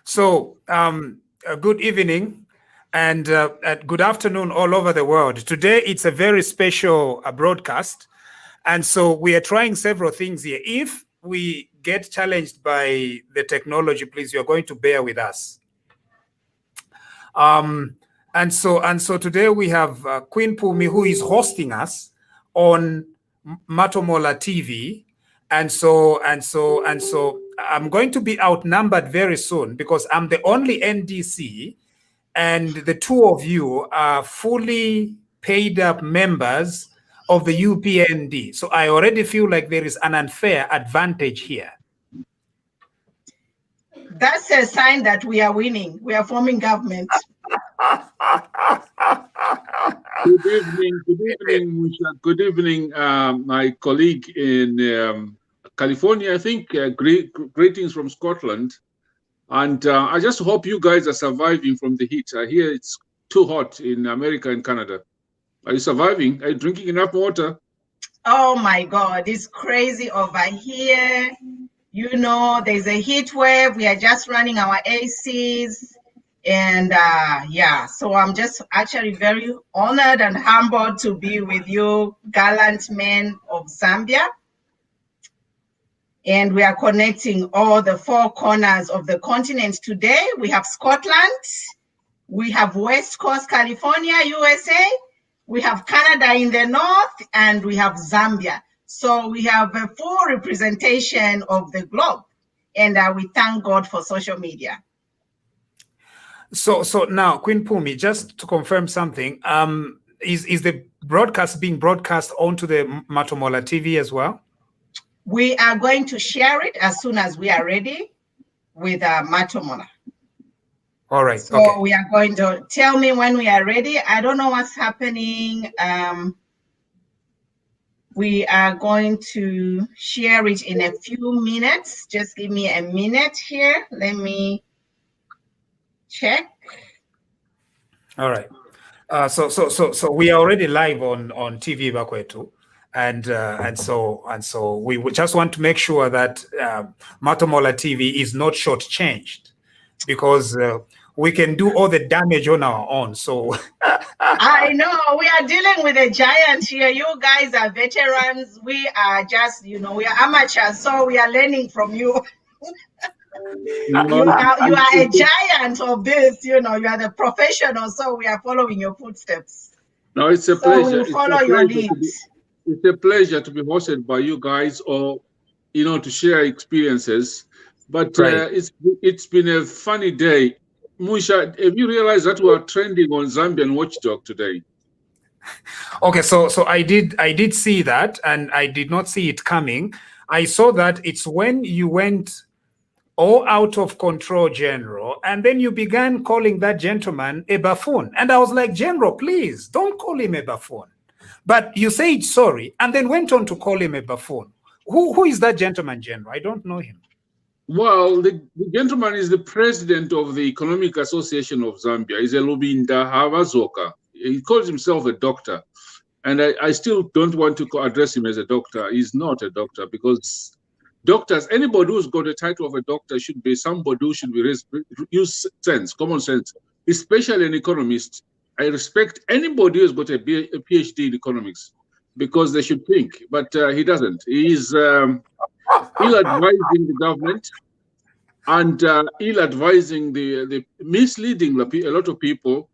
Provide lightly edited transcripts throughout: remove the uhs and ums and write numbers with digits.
So, good evening and good afternoon all over the world. Today, it's a very special broadcast. And so we are trying several things here. If we get challenged by the technology, please, you're going to bear with us. And so today we have Queen Phumi, who is hosting us on Matomola TV. And so I'm going to be outnumbered very soon because I'm the only NDC and the two of you are fully paid up members of the UPND. So I already feel like there is an unfair advantage here. That's a sign that we are winning. We are forming government. Good evening, Munshya. Good evening, my colleague in California. I think greetings from Scotland. And I just hope you guys are surviving from the heat. I hear it's too hot in America and Canada. Are you surviving? Are you drinking enough water? Oh my God, it's crazy over here. You know, there's a heat wave. We are just running our ACs. And yeah, so I'm just actually very honored and humbled to be with you, gallant men of Zambia. And we are connecting all the four corners of the continent today. We have Scotland, we have West Coast, California, USA, we have Canada in the north, and we have Zambia. So we have a full representation of the globe. And we thank God for social media. So now, Queen Phumi, just to confirm something, is the broadcast being broadcast onto the Matomola TV as well? We are going to share it as soon as we are ready with Matomola. All right. So okay. We are going to tell me when we are ready. I don't know what's happening. We are going to share it in a few minutes. Just give me a minute here. Let me check. All right. So we are already live on TV Bakwetu, and so we just want to make sure that Matomola TV is not shortchanged because we can do all the damage on our own. So I know we are dealing with a giant here. You guys are veterans. We are just, you know, we are amateurs, so we are learning from you. You are a giant of this, you know, you are the professional, so we are following your footsteps. No, it's a pleasure. We'll follow your lead. It's a pleasure to be hosted by you guys, or, you know, to share experiences. But right. It's been a funny day. Munshya, have you realized that we are trending on Zambian Watchdog today? Okay, so I did see that, and I did not see it coming. I saw that it's when you went all out of control, General, and then you began calling that gentleman a buffoon. And I was like, General, please don't call him a buffoon. But you said sorry, and then went on to call him a buffoon. Who is that gentleman, General? I don't know him. Well, the gentleman is the president of the Economic Association of Zambia. He's a Lubinda Havazoka. He calls himself a doctor. And I still don't want to address him as a doctor. He's not a doctor, because doctors, anybody who's got a title of a doctor should be somebody who should use sense, common sense, especially an economist. I respect anybody who's got a PhD in economics because they should think, but he doesn't. He's ill-advising the government and ill-advising the misleading a lot of people.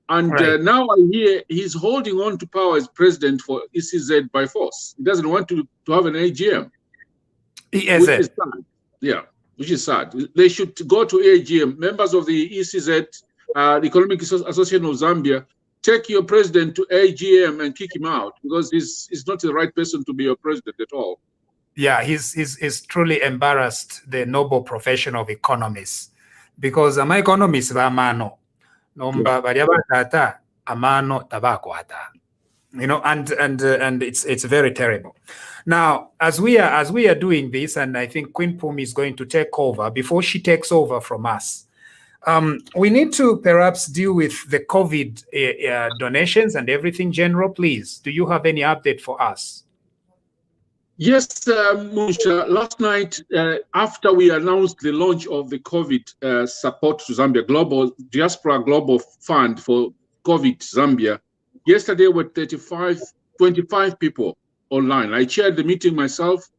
And right. Now I hear he's holding on to power as president for ECZ by force. He doesn't want to have an AGM. Which is sad. Yeah, which is sad. They should go to AGM. Members of the ECZ, the Economic Association of Zambia, take your president to AGM and kick him out, because he's not the right person to be your president at all. Yeah, he's truly embarrassed the noble profession of economists, because I'm economist amano, amano tabakwata. You know, and it's very terrible. Now, as we are doing this, and I think Queen Phumi is going to take over. Before she takes over from us, we need to perhaps deal with the COVID donations and everything. General, please, do you have any update for us? Yes, Munshya, last night, after we announced the launch of the COVID support to Zambia, Diaspora Global Fund for COVID Zambia, yesterday were 25 people online. I chaired the meeting myself,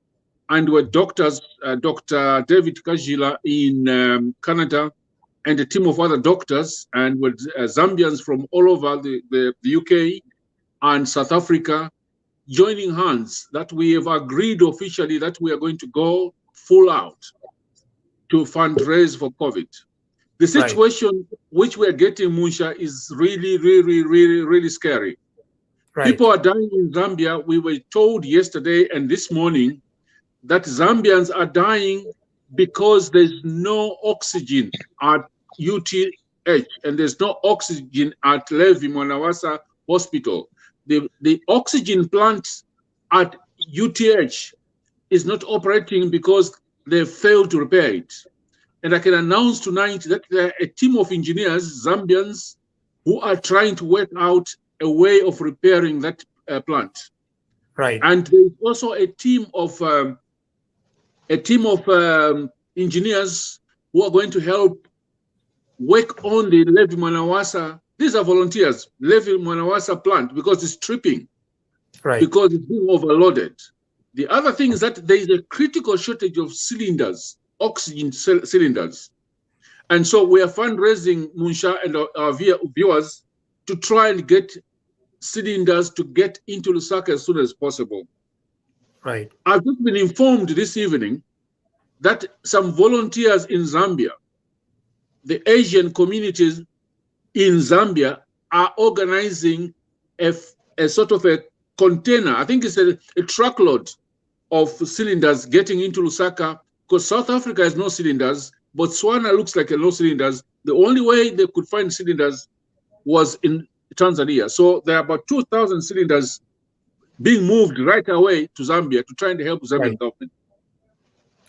and were doctors, Dr. David Kajila in Canada, and a team of other doctors, and with Zambians from all over the UK and South Africa, joining hands that we have agreed officially that we are going to go full out to fundraise for COVID. The situation which we are getting, Munshya, is really scary. People are dying in Zambia. We were told yesterday and this morning that Zambians are dying because there's no oxygen at UTH and there's no oxygen at Levi Mwanawasa Hospital. The oxygen plant at UTH is not operating because they failed to repair it. And I can announce tonight that there are a team of engineers, Zambians, who are trying to work out a way of repairing that plant. And there's also a team of engineers who are going to help work on the Levi Mwanawasa. These are volunteers, Levi Mwanawasa plant, because it's tripping, because it's being overloaded. The other thing is that there is a critical shortage of cylinders, oxygen cylinders. And so we are fundraising, Munshya, and our viewers to try and get cylinders to get into Lusaka as soon as possible. I've just been informed this evening that some volunteers in Zambia, the Asian communities in Zambia, are organizing a sort of a container. I think it's a truckload of cylinders getting into Lusaka, because South Africa has no cylinders. Botswana looks like no cylinders. The only way they could find cylinders was in Tanzania. So there are about 2,000 cylinders being moved right away to Zambia to try and help Zambian government.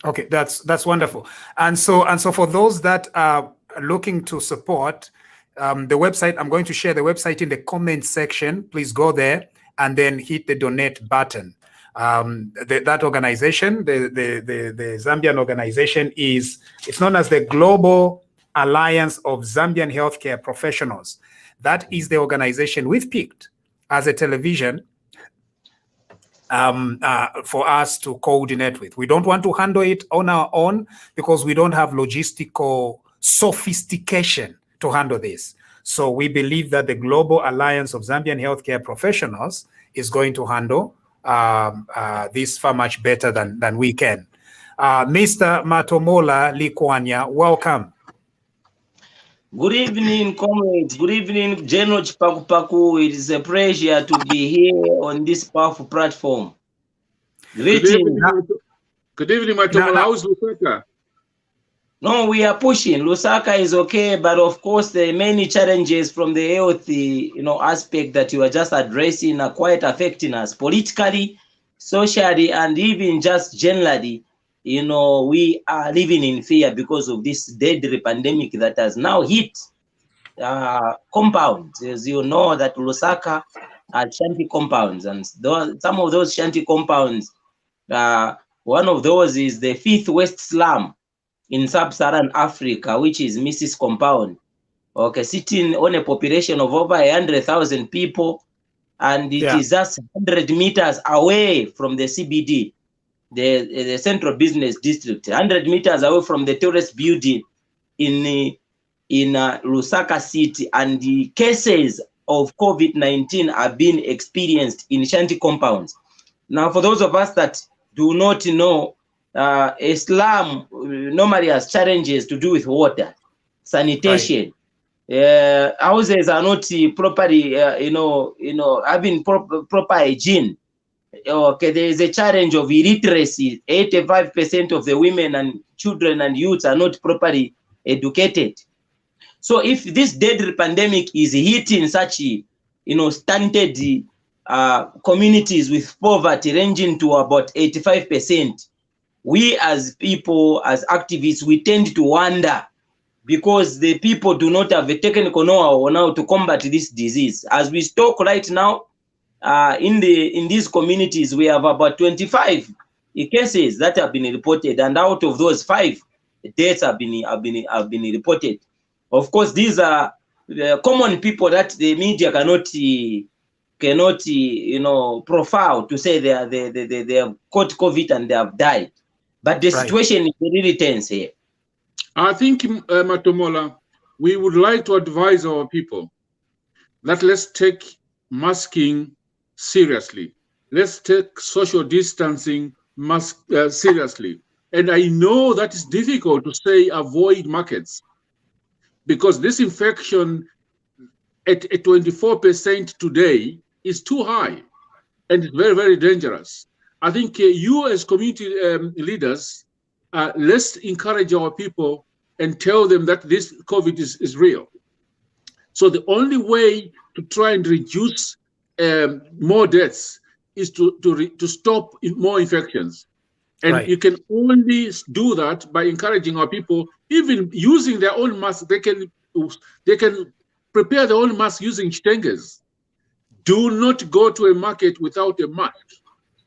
Okay, that's wonderful. And so for those that are looking to support, the website, I'm going to share the website in the comment section. Please go there and then hit the donate button. That organization, the Zambian organization, it's known as the Global Alliance of Zambian Healthcare Professionals. That is the organization we've picked as a television for us to coordinate with. We don't want to handle it on our own because we don't have logistical sophistication to handle this. So we believe that the Global Alliance of Zambian Healthcare Professionals is going to handle this far much better than we can. Mr. Matomola Likwanya, welcome. Good evening, comrades. Good evening, General Chipakupaku. It is a pleasure to be here on this powerful platform. Greetings. Good evening, Matomola. How's Lusaka? No, we are pushing. Lusaka is okay, but of course, the many challenges from the health, aspect that you are just addressing are quite affecting us politically, socially, and even just generally. We are living in fear because of this deadly pandemic that has now hit compounds. As you know, that Lusaka are shanty compounds, and some of those shanty compounds, one of those is the 5th West Slum in sub-Saharan Africa, which is Mrs. Compound, sitting on a population of over 100,000 people, and it is just 100 meters away from the CBD, the Central Business District, 100 meters away from the tourist building in Lusaka City, and the cases of COVID-19 are being experienced in shanty compounds. Now, for those of us that do not know, a slum normally has challenges to do with water, sanitation. Houses are not properly, having proper hygiene. There is a challenge of illiteracy. 85% of the women and children and youths are not properly educated. So if this deadly pandemic is hitting such, stunted communities with poverty ranging to about 85%, we as people, as activists, we tend to wonder because the people do not have a technical know-how on how to combat this disease. As we talk right now, in these communities, we have about 25 cases that have been reported, and out of those 5 deaths have been reported. Of course, these are the common people that the media cannot profile to say they have caught COVID and they have died. But the situation is really tense here. I think, Matomola, we would like to advise our people that let's take masking seriously. Let's take social distancing seriously. And I know that it's difficult to say avoid markets, because this infection at 24% today is too high, and it's very, very dangerous. I think you as community leaders, let's encourage our people and tell them that this COVID is real. So the only way to try and reduce more deaths is to stop more infections. And you can only do that by encouraging our people, even using their own masks. They can prepare their own masks using chitenges. Do not go to a market without a mask.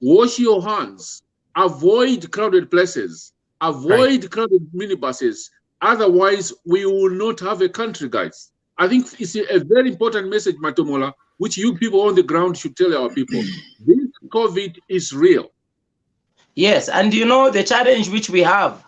Wash your hands. Avoid crowded places. Avoid crowded minibuses. Otherwise, we will not have a country, guys. I think it's a very important message, Matomola, which you people on the ground should tell our people. This COVID is real. Yes, and the challenge which we have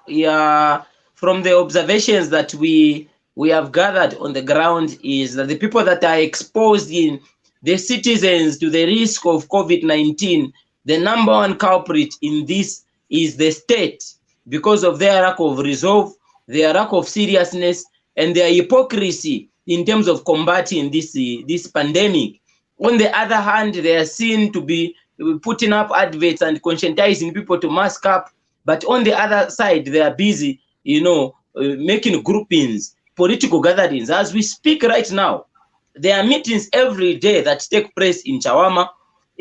from the observations that we have gathered on the ground is that the people that are exposed in the citizens to the risk of COVID-19, the number one culprit in this is the state, because of their lack of resolve, their lack of seriousness, and their hypocrisy in terms of combating this pandemic. On the other hand, they are seen to be putting up adverts and conscientizing people to mask up, but on the other side, they are busy, making groupings, political gatherings. As we speak right now, there are meetings every day that take place in Chawama,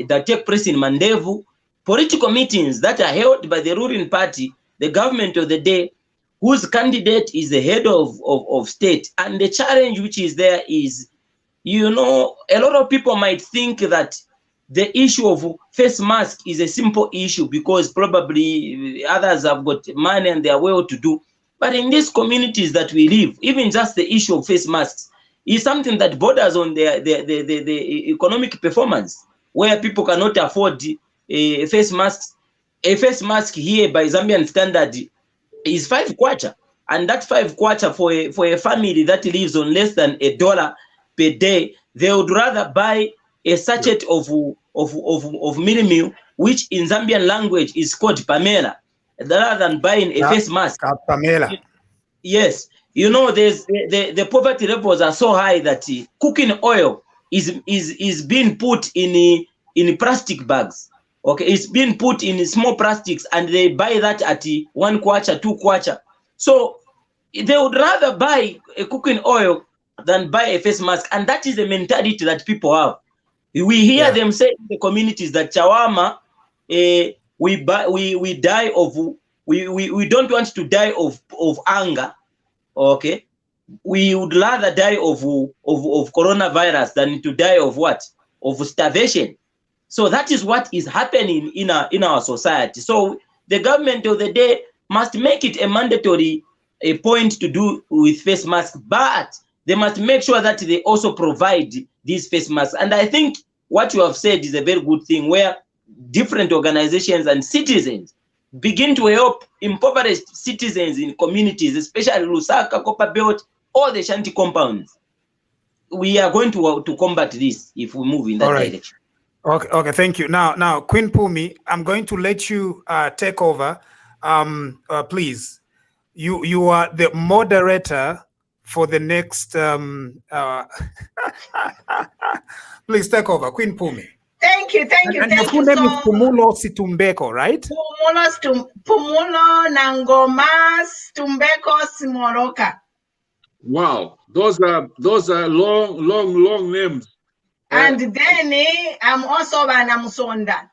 that take place in Mandevu, political meetings that are held by the ruling party, the government of the day, whose candidate is the head of state. And the challenge which is there is, a lot of people might think that the issue of face mask is a simple issue because probably others have got money and they are well to do. But in these communities that we live, even just the issue of face masks is something that borders on the economic performance, where people cannot afford face masks. A face mask here by Zambian standard is 5 kwacha, and that 5 kwacha for a family that lives on less than $1 per day, they would rather buy a sachet of mini-meal, which in Zambian language is called pamela, rather than buying a face mask. Pamela. Yes, there's the poverty levels are so high that cooking oil is being put in plastic bags. Okay, it's being put in small plastics, and they buy that at 1 kwacha, 2 kwacha. So they would rather buy a cooking oil than buy a face mask, and that is the mentality that people have. We hear them say in the communities that Chawama, we don't want to die of anger. Okay, we would rather die of coronavirus than to die of what? Of starvation. So that is what is happening in our society. So the government of the day must make it a mandatory point to do with face masks, but they must make sure that they also provide these face masks. And I think what you have said is a very good thing, where different organizations and citizens begin to help impoverished citizens in communities, especially Lusaka, Copper Belt, all the shanty compounds. We are going to combat this if we move in that direction. Okay, thank you. Now, Queen Phumi, I'm going to let you take over. Please, you are the moderator for the next. Please take over, Queen Phumi. Thank you. And your full name is Phumulo Situmbeko, right? Phumulo Nangomas Tumbeko Simoroka. Wow, those are long names. And then I'm also Banamusonda.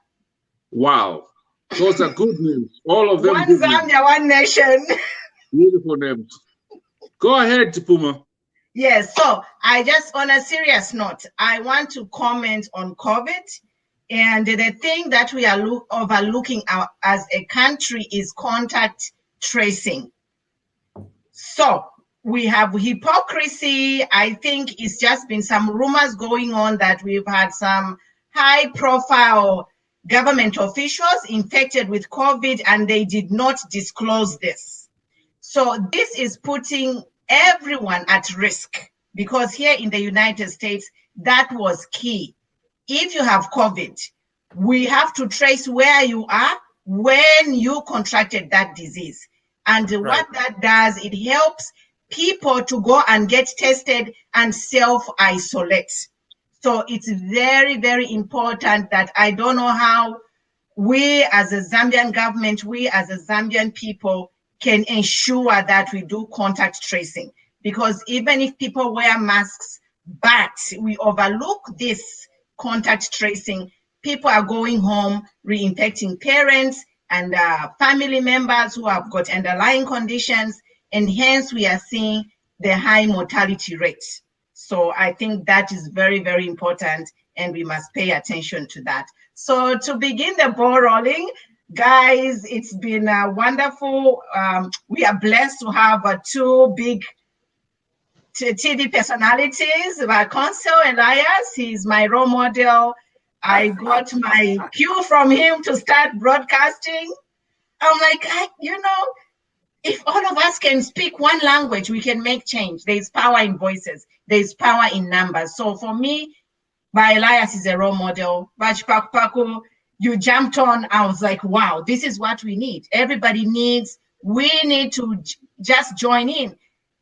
Wow, those are good names. All of them. One Zambia, one nation. Beautiful names. Go ahead, Puma. Yes, so I just, on a serious note, I want to comment on COVID. And the thing that we are overlooking as a country is contact tracing. So we have hypocrisy. I think it's just been some rumors going on that we've had some high profile government officials infected with COVID and they did not disclose this. So this is putting everyone at risk, because here in the United States, that was key. If you have COVID, we have to trace where you are when you contracted that disease. And what that does, it helps people to go and get tested and self-isolate. So it's very, very important that I don't know how we as a Zambian government, we as a Zambian people can ensure that we do contact tracing. Because even if people wear masks, but we overlook this contact tracing, people are going home, reinfecting parents and family members who have got underlying conditions, and hence we are seeing the high mortality rate. So I think that is very, very important, and we must pay attention to that. So to begin the ball rolling, guys, it's been wonderful. We are blessed to have two big TV personalities, Consul Elias. He's my role model. I got my cue from him to start broadcasting. I'm like, you know, if all of us can speak one language, we can make change. There's power in voices. There's power in numbers. So for me, Elias is a role model. Chipakupaku, you jumped on. I was like, wow, this is what we need. Everybody needs, we need to just join in.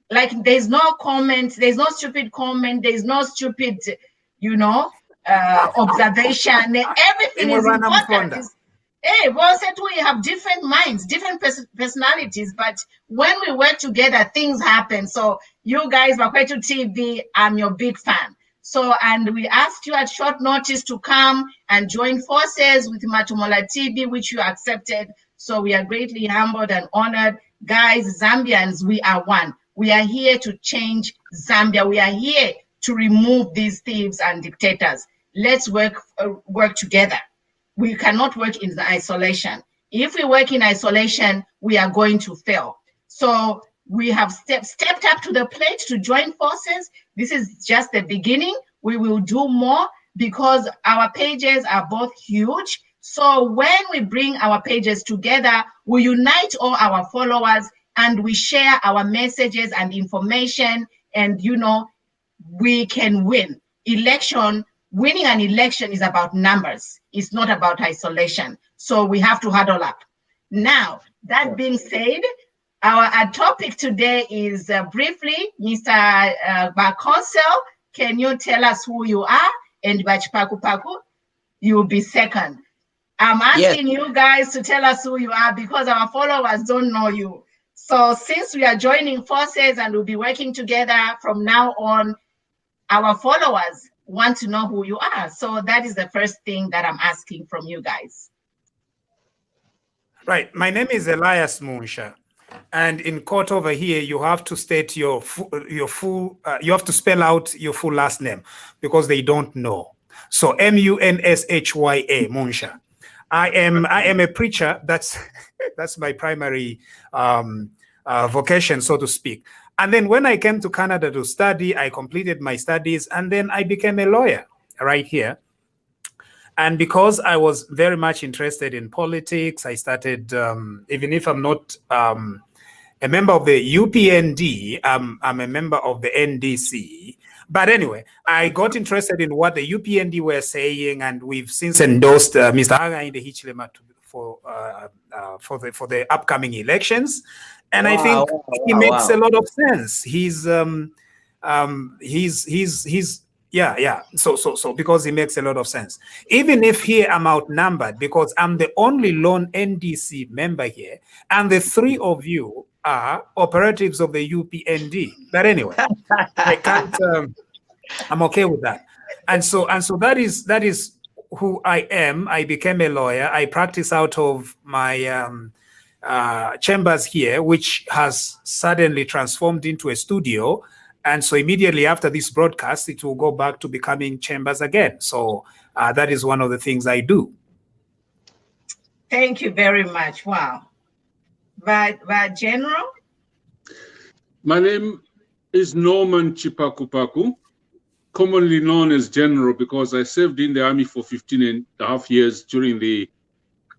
Like, there's no comment, there's no stupid comment, there's no stupid, you know, observation. Everything is important. Hey, well said, we have different minds, different personalities, but when we work together, things happen. So you guys, Bakwetu TV, I'm your big fan. So, and we asked you at short notice to come and join forces with Matomola TV, which you accepted. So we are greatly humbled and honored. Guys, Zambians, we are one. We are here to change Zambia. We are here to remove these thieves and dictators. Let's work together. We cannot work in isolation. If we work in isolation, we are going to fail. So we have stepped up to the plate to join forces. This is just the beginning. We will do more because our pages are both huge. So when we bring our pages together, we unite all our followers and we share our messages and information, and, you know, we can win. Winning an election is about numbers. It's not about isolation. So we have to huddle up. Now, that being said, our topic today is briefly, Mr. Consul, can you tell us who you are? And Chipakupaku, you will be second. I'm asking you guys to tell us who you are because our followers don't know you. So since we are joining forces and we'll be working together from now on, our followers want to know who you are. So that is the first thing that I'm asking from you guys. Right. My name is Elias Munshya. And in court over here, you have to state you have to spell out your full last name because they don't know. So Munshya, Munshya. I am a preacher. That's my primary vocation, so to speak. And then when I came to Canada to study, I completed my studies, and then I became a lawyer right here. And because I was very much interested in politics, I started, even if I'm not a member of the UPND, I'm a member of the NDC. But anyway, I got interested in what the UPND were saying, and we've since endorsed Mr. Hagainde Hichilema for the upcoming elections. And I think he makes a lot of sense. So because he makes a lot of sense. Even if here I'm outnumbered because I'm the only lone NDC member here, and the three of you are operatives of the UPND. But anyway, I can't. I'm okay with that. And so that is who I am. I became a lawyer. I practice out of my chambers here, which has suddenly transformed into a studio. And so immediately after this broadcast, it will go back to becoming chambers again. So that is one of the things I do. Thank you very much. Wow. But General? My name is Norman Chipakupaku, commonly known as General, because I served in the army for 15 and a half years during the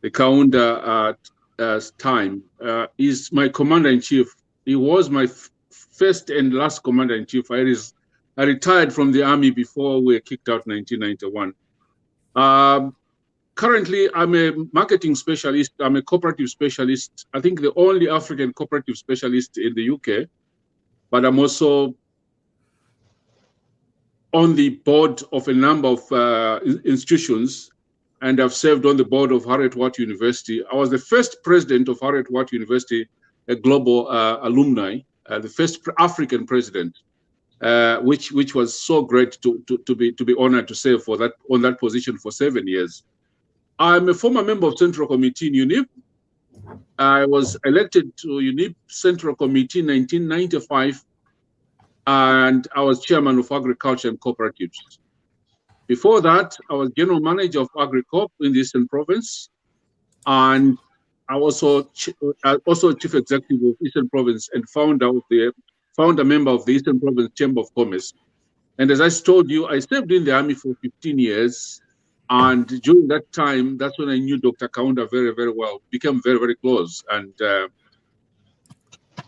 Kaunda time. He's my commander-in-chief. He was my first and last commander-in-chief. I retired from the army before we were kicked out in 1991. Currently, I'm a marketing specialist. I'm a cooperative specialist. I think the only African cooperative specialist in the UK. But I'm also on the board of a number of institutions, and I've served on the board of Harriet-Watt University. I was the first president of Harriet-Watt University, a global alumni, the first African president, which was so great to be honored to serve on that position for 7 years. I'm a former member of Central Committee in UNIP. I was elected to UNIP Central Committee in 1995, and I was chairman of Agriculture and Cooperatives. Before that, I was general manager of AgriCorp in the Eastern Province, and I was also chief executive of Eastern Province and founder member of the Eastern Province Chamber of Commerce. And as I told you, I served in the army for 15 years. And during that time, that's when I knew Dr. Kaunda very, very well, became very, very close. And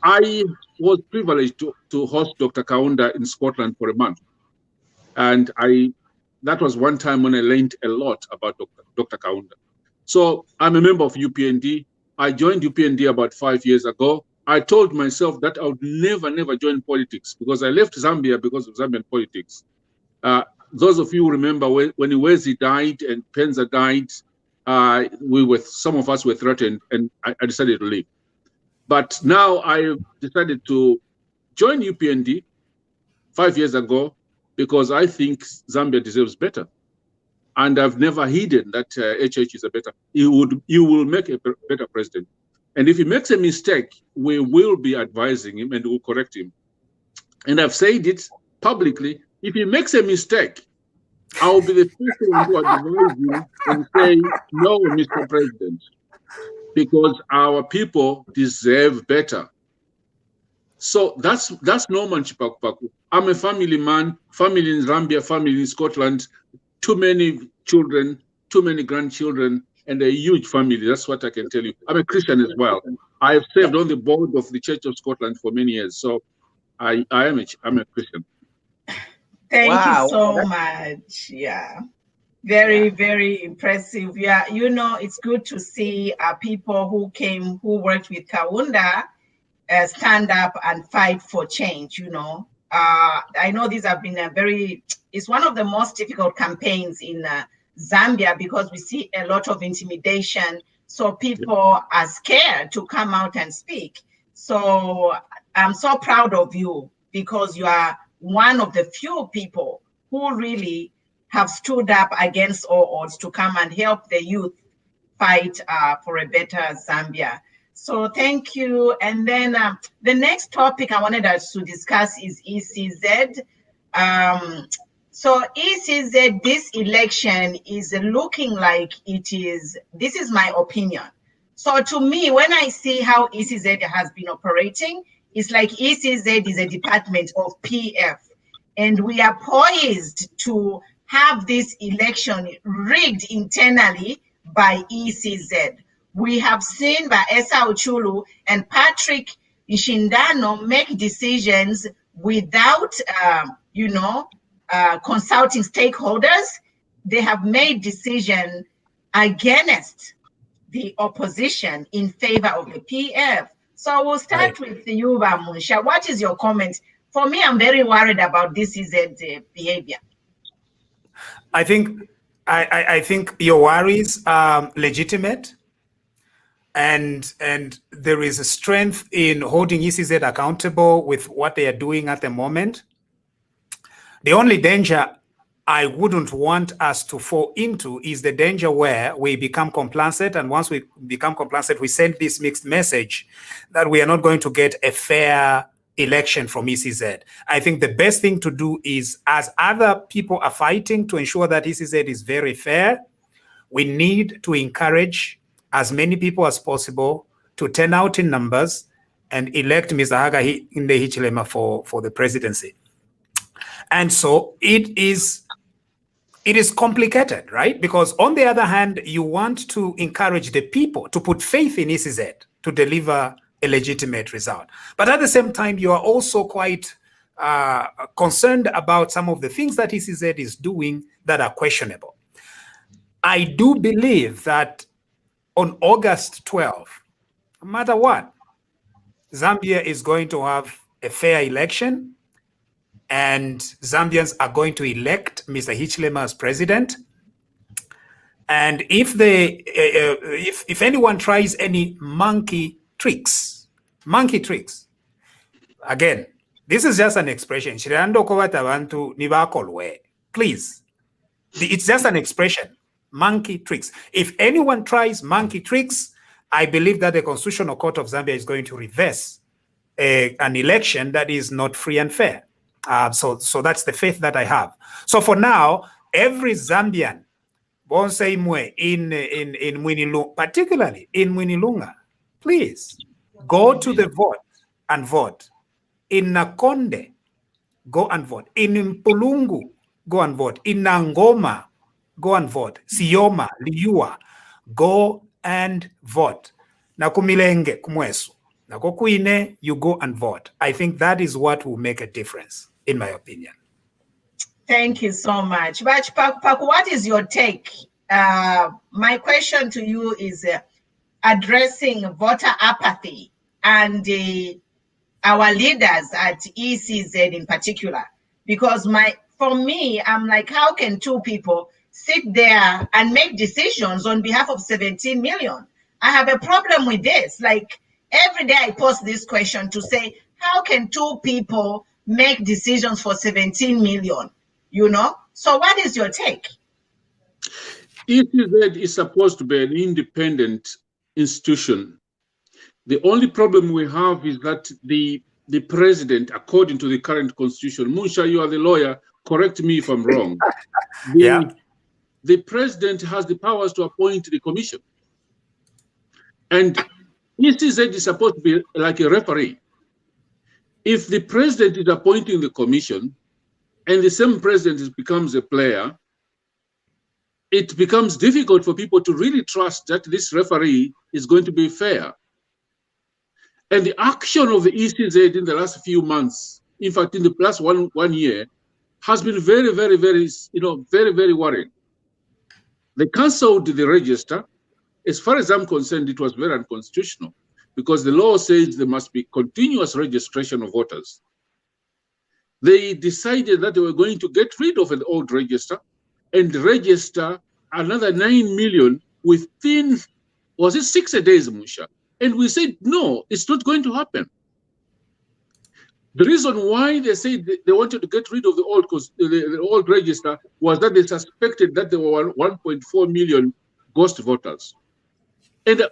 I was privileged to host Dr. Kaunda in Scotland for a month. And that was one time when I learned a lot about Dr. Kaunda. So I'm a member of UPND. I joined UPND about 5 years ago. I told myself that I would never, never join politics because I left Zambia because of Zambian politics. Those of you who remember when Iwezi died and Penza died, some of us were threatened, and I decided to leave. But now I decided to join UPND 5 years ago because I think Zambia deserves better. And I've never hidden that HH is a better, you will make a better president. And if he makes a mistake, we will be advising him and we'll correct him. And I've said it publicly. If he makes a mistake, I'll be the first one to advise him and say, no, Mr. President, because our people deserve better. So that's Norman Chipakupaku. I'm a family man, family in Zambia, family in Scotland, too many children, too many grandchildren, and a huge family. That's what I can tell you. I'm a Christian as well. I have served on the board of the Church of Scotland for many years. So I'm a Christian. Thank you so much. Yeah. Very, very impressive. Yeah, you know, it's good to see people who worked with Kaunda stand up and fight for change, you know. I know these have been it's one of the most difficult campaigns in Zambia because we see a lot of intimidation. So people are scared to come out and speak. So I'm so proud of you because you are one of the few people who really have stood up against all odds to come and help the youth fight for a better Zambia. So thank you. And then the next topic I wanted us to discuss is ECZ. So ECZ, this election is looking like this is my opinion. So to me, when I see how ECZ has been operating, it's like ECZ is a department of PF, and we are poised to have this election rigged internally by ECZ. We have seen by Esa Uchulu and Patrick Ishindano make decisions without, consulting stakeholders. They have made decisions against the opposition in favor of the PF. So we'll start with you, Munshya. What is your comment? For me, I'm very worried about this ECZ behavior. I think your worries are legitimate, and there is a strength in holding ECZ accountable with what they are doing at the moment. The only danger I wouldn't want us to fall into is the danger where we become complacent, and once we become complacent, we send this mixed message that we are not going to get a fair election from ECZ. I think the best thing to do is, as other people are fighting to ensure that ECZ is very fair, we need to encourage as many people as possible to turn out in numbers and elect Mr. Hakainde Hichilema for the presidency. And so it is complicated, right? Because on the other hand, you want to encourage the people to put faith in ECZ to deliver a legitimate result. But at the same time, you are also quite concerned about some of the things that ECZ is doing that are questionable. I do believe that on August 12th, no matter what, Zambia is going to have a fair election, and Zambians are going to elect Mr. Hichilema as president. And if if anyone tries any monkey tricks, again, this is just an expression. Please, it's just an expression. Monkey tricks. If anyone tries monkey tricks, I believe that the Constitutional Court of Zambia is going to reverse an election that is not free and fair. So that's the faith that I have. So for now, every Zambian, in Mwinilunga, particularly in Mwinilunga, please go to the vote and vote. In Nakonde, go and vote. In Mpulungu, go and vote. In Nangoma, go and vote. Sioma, Liua, go and vote. Nakumilenge, Kumwesu. Nakokuine, you go and vote. I think that is what will make a difference, in my opinion. Thank you so much. But Chipakupaku, what is your take? My question to you is addressing voter apathy and our leaders at ECZ in particular. Because for me, I'm like, how can two people sit there and make decisions on behalf of 17 million? I have a problem with this. Like, every day I post this question to say, how can two people make decisions for 17 million? You know? So what is your take? ECZ is supposed to be an independent institution. The only problem we have is that the president, according to the current constitution, Munshya, you are the lawyer, correct me if I'm wrong. The president has the powers to appoint the commission. And ECZ is supposed to be like a referee. If the president is appointing the commission and the same president becomes a player, it becomes difficult for people to really trust that this referee is going to be fair. And the action of the ECZ in the last few months, in fact, in the last one year, has been very, very, very, very, very worrying. They cancelled the register. As far as I'm concerned, it was very unconstitutional because the law says there must be continuous registration of voters. They decided that they were going to get rid of an old register and register another 9 million within, was it 60 days, Munshya? And we said, no, it's not going to happen. The reason why they said they wanted to get rid of the old register was that they suspected that there were 1.4 million ghost voters. And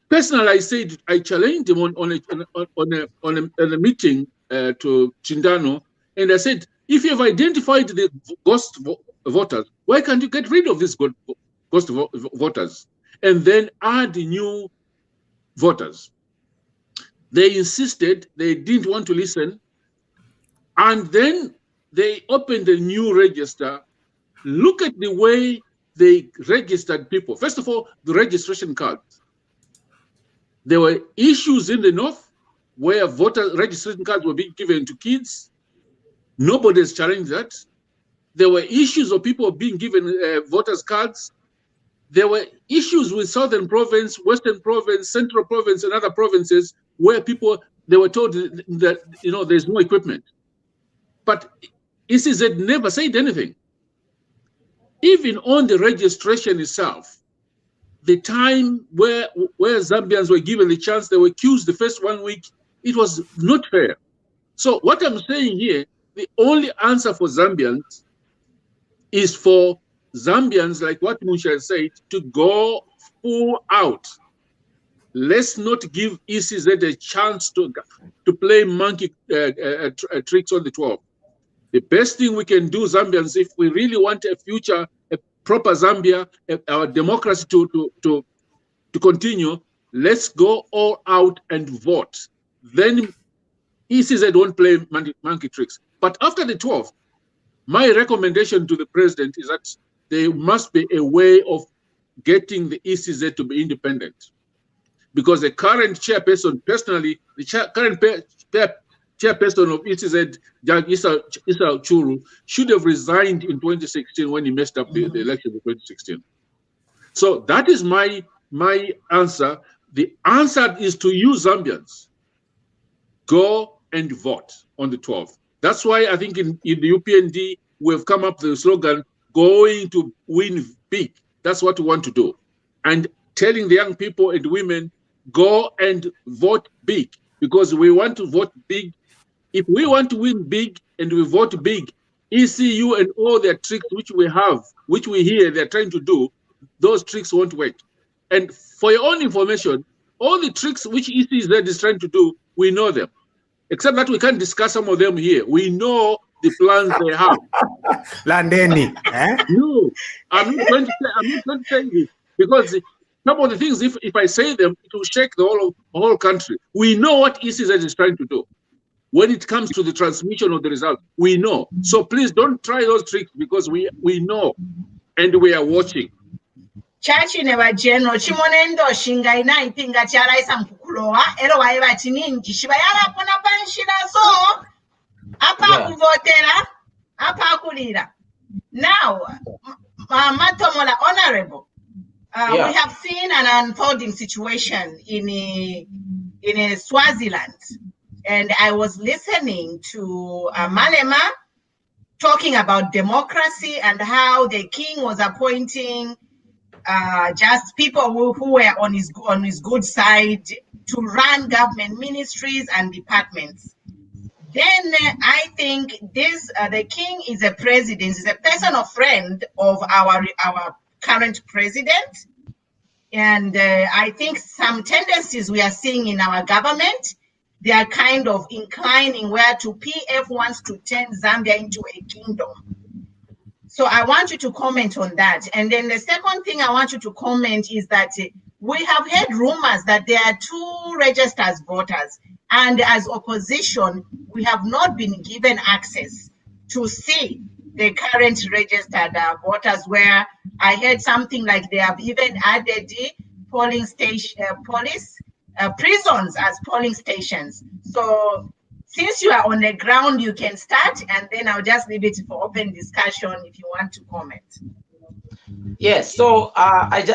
personally, I said, I challenged him on a meeting to Chindano, and I said, if you have identified the ghost voters, why can't you get rid of these ghost voters and then add new voters? They insisted, they didn't want to listen, and then they opened a new register. Look at the way they registered people. First of all, the registration cards. There were issues in the north where voter registration cards were being given to kids. Nobody has challenged that. There were issues of people being given voters cards. There were issues with Southern Province, Western Province, Central Province, and other provinces where they were told that, there's no equipment. But ECZ never said anything. Even on the registration itself, the time where Zambians were given the chance, they were queued the first 1 week, it was not fair. So what I'm saying here, the only answer for Zambians is for Zambians, like what Munshya said, to go full out let's not give ECZ a chance to play monkey tricks on the 12th. The best thing we can do, Zambians, if we really want a future, a proper Zambia, our democracy to continue, let's go all out and vote. Then ECZ won't play monkey tricks. But after the 12th, my recommendation to the president is that there must be a way of getting the ECZ to be independent. Because the current chairperson, personally, the current chairperson of ECZ, Issa Churu, should have resigned in 2016 when he messed up the election of 2016. So that is my answer. The answer is to you Zambians, go and vote on the 12th. That's why I think in the UPND, we've come up with the slogan, going to win big. That's what we want to do. And telling the young people and women, go and vote big, because we want to vote big. If we want to win big and we vote big, ECU and all their tricks which we hear they're trying to do, those tricks won't work. And for your own information, all the tricks which ECZ is trying to do, we know them. Except that we can't discuss some of them here. We know the plans they have. Landeni, No, I'm not going to say this, because some of the things, if I say them, it will shake the whole country. We know what ECZ is trying to do. When it comes to the transmission of the result, we know. So please don't try those tricks, because we know and we are watching. Chachi never general chimonendo shinga ina ipinga tiara isa mkukulowa ero waiva chiningi shibayala pona panshira so apa kuvotera apa kulira. Now Matomola, honorable, we have seen an unfolding situation in Swaziland, and I was listening to Malema talking about democracy and how the king was appointing just people who were on his good side to run government ministries and departments. Then I think the king is a president, is a personal friend of our current president, and I think some tendencies we are seeing in our government, they are kind of inclining where to PF wants to turn Zambia into a kingdom. So I want you to comment on that. And then the second thing I want you to comment is that we have heard rumors that there are 2 registered voters, and as opposition, we have not been given access to see the current registered voters, where I heard something like they have even added polling station prisons as polling stations. So since you are on the ground, you can start, and then I'll just leave it for open discussion if you want to comment. Yes, so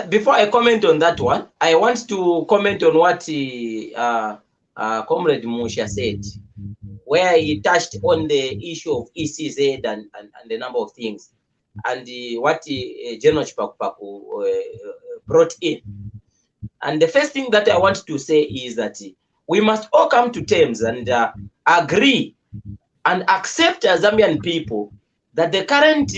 before I comment on that one, I want to comment on what Comrade Munshya said, where he touched on the issue of ECZ and a number of things, and what General Chipakupaku brought in. And the first thing that I want to say is that we must all come to terms and agree and accept as Zambian people that the current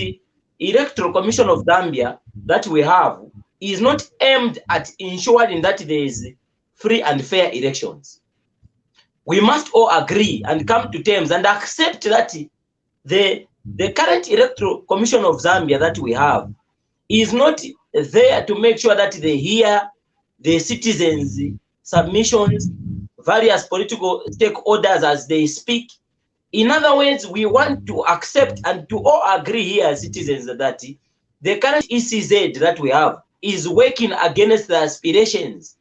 Electoral Commission of Zambia that we have is not aimed at ensuring that there is free and fair elections. We must all agree and come to terms and accept that the current Electoral Commission of Zambia that we have is not there to make sure that they hear the citizens' submissions, various political stakeholders as they speak. In other words, we want to accept and to all agree here as citizens that the current ECZ that we have is working against the aspirations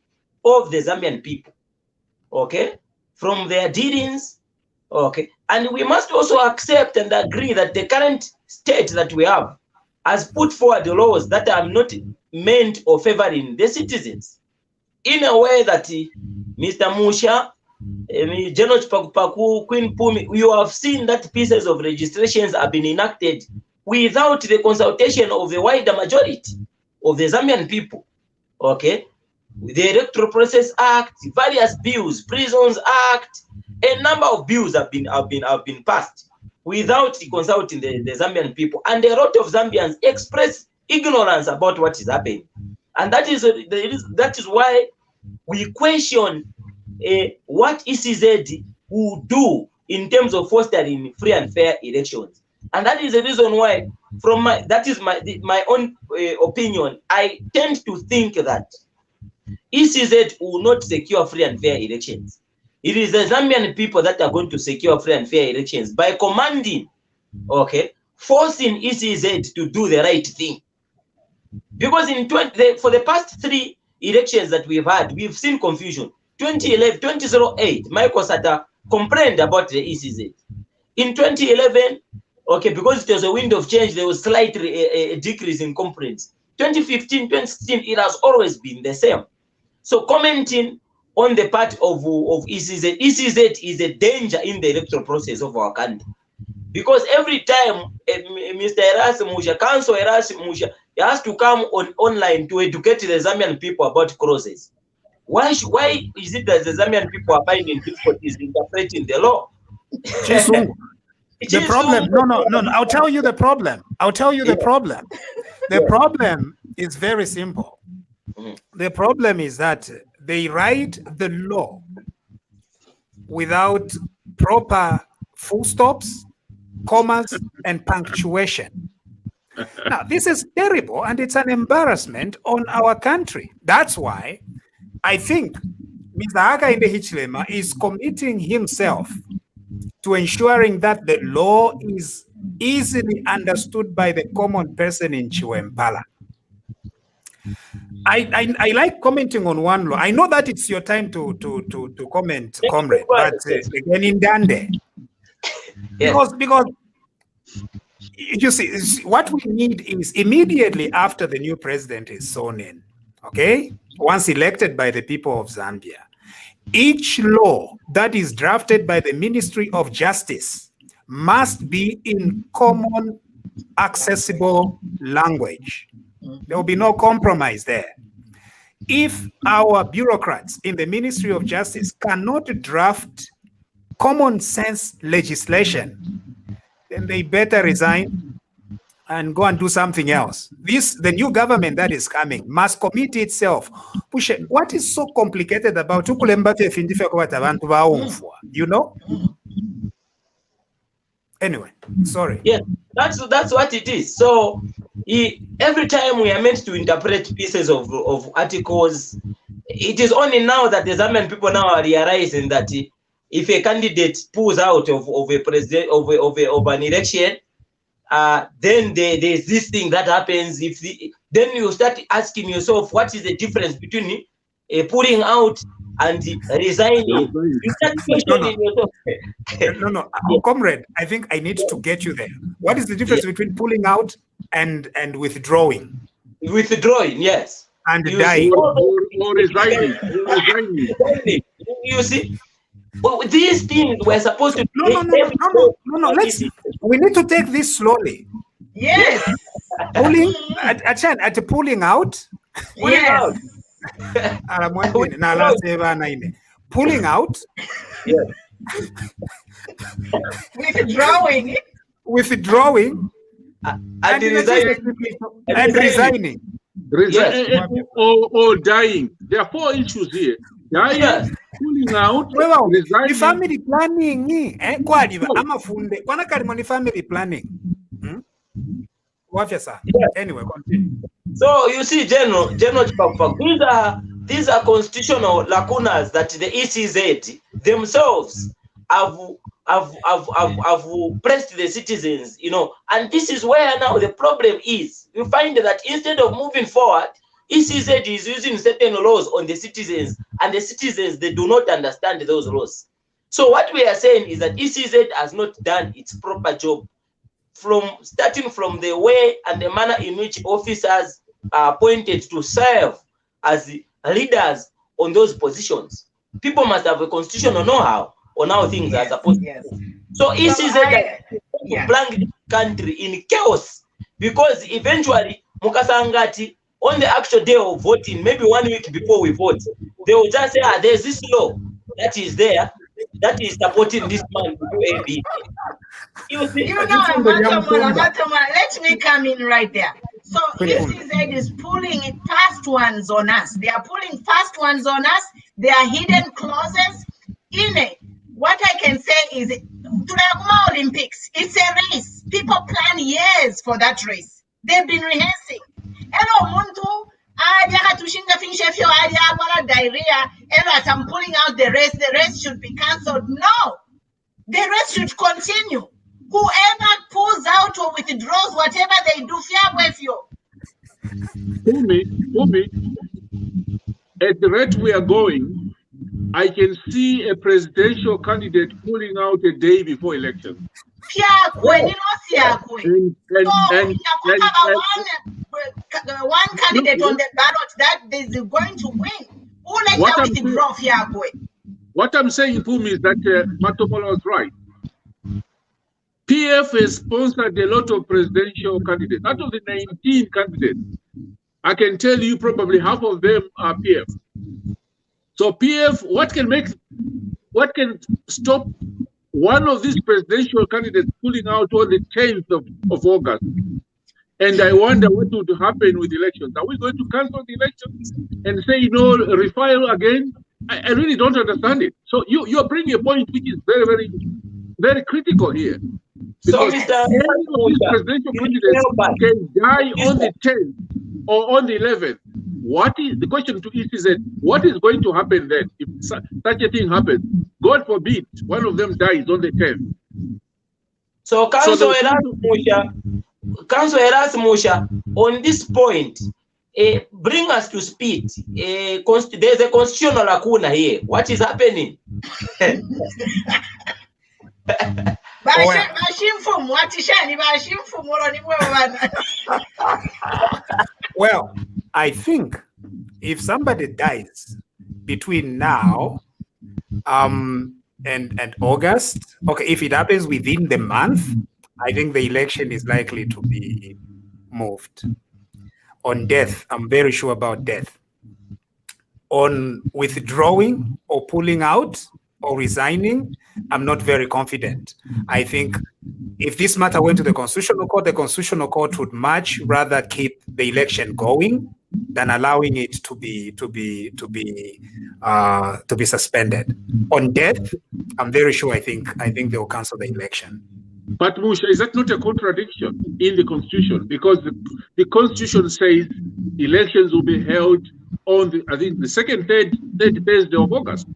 of the Zambian people, okay, from their dealings, okay. And we must also accept and agree that the current state that we have has put forward laws that are not meant or favoring the citizens, in a way that Mr. Munshya, General Chipakupaku, Queen Phumi, you have seen that pieces of registrations have been enacted without the consultation of the wider majority of the Zambian people, okay? The Electoral Process Act, various bills, Prisons Act, a number of bills have been passed without consulting the Zambian people, and a lot of Zambians express ignorance about what is happening, and that is why we question what ECZ will do in terms of fostering free and fair elections. And that is the reason why, that is my own opinion, I tend to think that ECZ will not secure free and fair elections. It is the Zambian people that are going to secure free and fair elections by commanding, forcing ECZ to do the right thing. Because for the past 3 elections that we've had, we've seen confusion. 2011, 2008, Michael Sata complained about the ECZ. In 2011, because it was a wind of change, there was slight decrease in complaints. 2015, 2016, it has always been the same. So commenting on the part of ECZ, ECZ is a danger in the electoral process of our country. Because every time Mr. Erasmus Munshya, Council Erasmus Munshya, he has to come online to educate the Zambian people about crosses. Why is it that the Zambian people are finding difficulties interpreting the law? The problem, no, I'll tell you the problem. The problem is very simple. The problem is that they write the law without proper full stops, commas, and punctuation. Now, this is terrible, and it's an embarrassment on our country. That's why I think Mr. Hakainde Hichilema is committing himself to ensuring that the law is easily understood by the common person in Chiwempala. I like commenting on one law. I know that it's your time to comment, comrade, but again in Dande. Because you see, what we need is immediately after the new president is sworn in, once elected by the people of Zambia, each law that is drafted by the Ministry of Justice must be in common, accessible language. There will be no compromise there. If our bureaucrats in the Ministry of Justice cannot draft common sense legislation, then they better resign and go and do something else. The new government that is coming must commit itself. What is so complicated about you know? Anyway, sorry. Yeah, that's what it is. So every time we are meant to interpret pieces of articles, it is only now that the Zambian people now are realizing that if a candidate pulls out of a president of an election, then there's this thing that happens. Then you start asking yourself, what is the difference between pulling out and resigning? You start questioning yourself. No, comrade, I think I need to get you there. What is the difference between pulling out and withdrawing? Withdrawing, yes. And dying. Or resigning. You see? Well, these things were supposed to No. We need to take this slowly. Yes. Pulling pulling out. Yes. Pulling out. Yes. Withdrawing. And resigning. Yes. Or dying. There are 4 issues here. Dying, yes. Pulling out, resigning. Family planning. Family planning. Anyway, continue. So you see, General Chipakupaku, these are constitutional lacunas that the ECZ themselves have pressed the citizens, and this is where now the problem is. You find that instead of moving forward, ECZ is using certain laws on the citizens, and the citizens, they do not understand those laws. So what we are saying is that ECZ has not done its proper job, starting from the way and the manner in which officers are appointed to serve as leaders on those positions. People must have a constitutional know-how on how things are supposed to be. So ECZ has plunged the country in chaos, because eventually Mukasangati, on the actual day of voting, maybe 1 week before we vote, they will just say, there's this law that is there that is supporting this man to do AB. Matomola, let me come in right there. So ECZ is pulling fast ones on us. They are pulling fast ones on us. There are hidden clauses in it. What I can say is, to Olympics, it's a race. People plan years for that race. They've been rehearsing. Hello, Muntu. Diarrhea. I'm pulling out the race. The race should be cancelled. No, the race should continue. Whoever pulls out or withdraws, whatever they do, Phumi, at the rate we are going, I can see a presidential candidate pulling out a day before election. One candidate on the ballot that is going to win. Who let them withdraw? What I'm saying, Phumi, is that Matomola was right. PF has sponsored a lot of presidential candidates. Out of the 19 candidates, I can tell you probably half of them are PF. So PF, what can stop one of these presidential candidates pulling out on the 10th of August? And I wonder what would happen with elections. Are we going to cancel the elections and say, refile again? I really don't understand it. So you're bringing a point which is very, very, very critical here. Because any of these presidential candidates can die on the 10th or on the 11th. What is the question to ECZ? What is going to happen then if such a thing happens? God forbid one of them dies on the 10th. So Council Musha, on this point, bring us to speed. There's a constitutional lacuna here. What is happening? Well, I think if somebody dies between now and August, okay, if it happens within the month, I think the election is likely to be moved. On death, I'm very sure about death. On withdrawing or pulling out or resigning, I'm not very confident. I think if this matter went to the Constitutional Court would much rather keep the election going than allowing it to be suspended. On death, I'm very sure. I think they will cancel the election. But Munshya, is that not a contradiction in the Constitution? Because the Constitution says elections will be held on the second, third Thursday of August.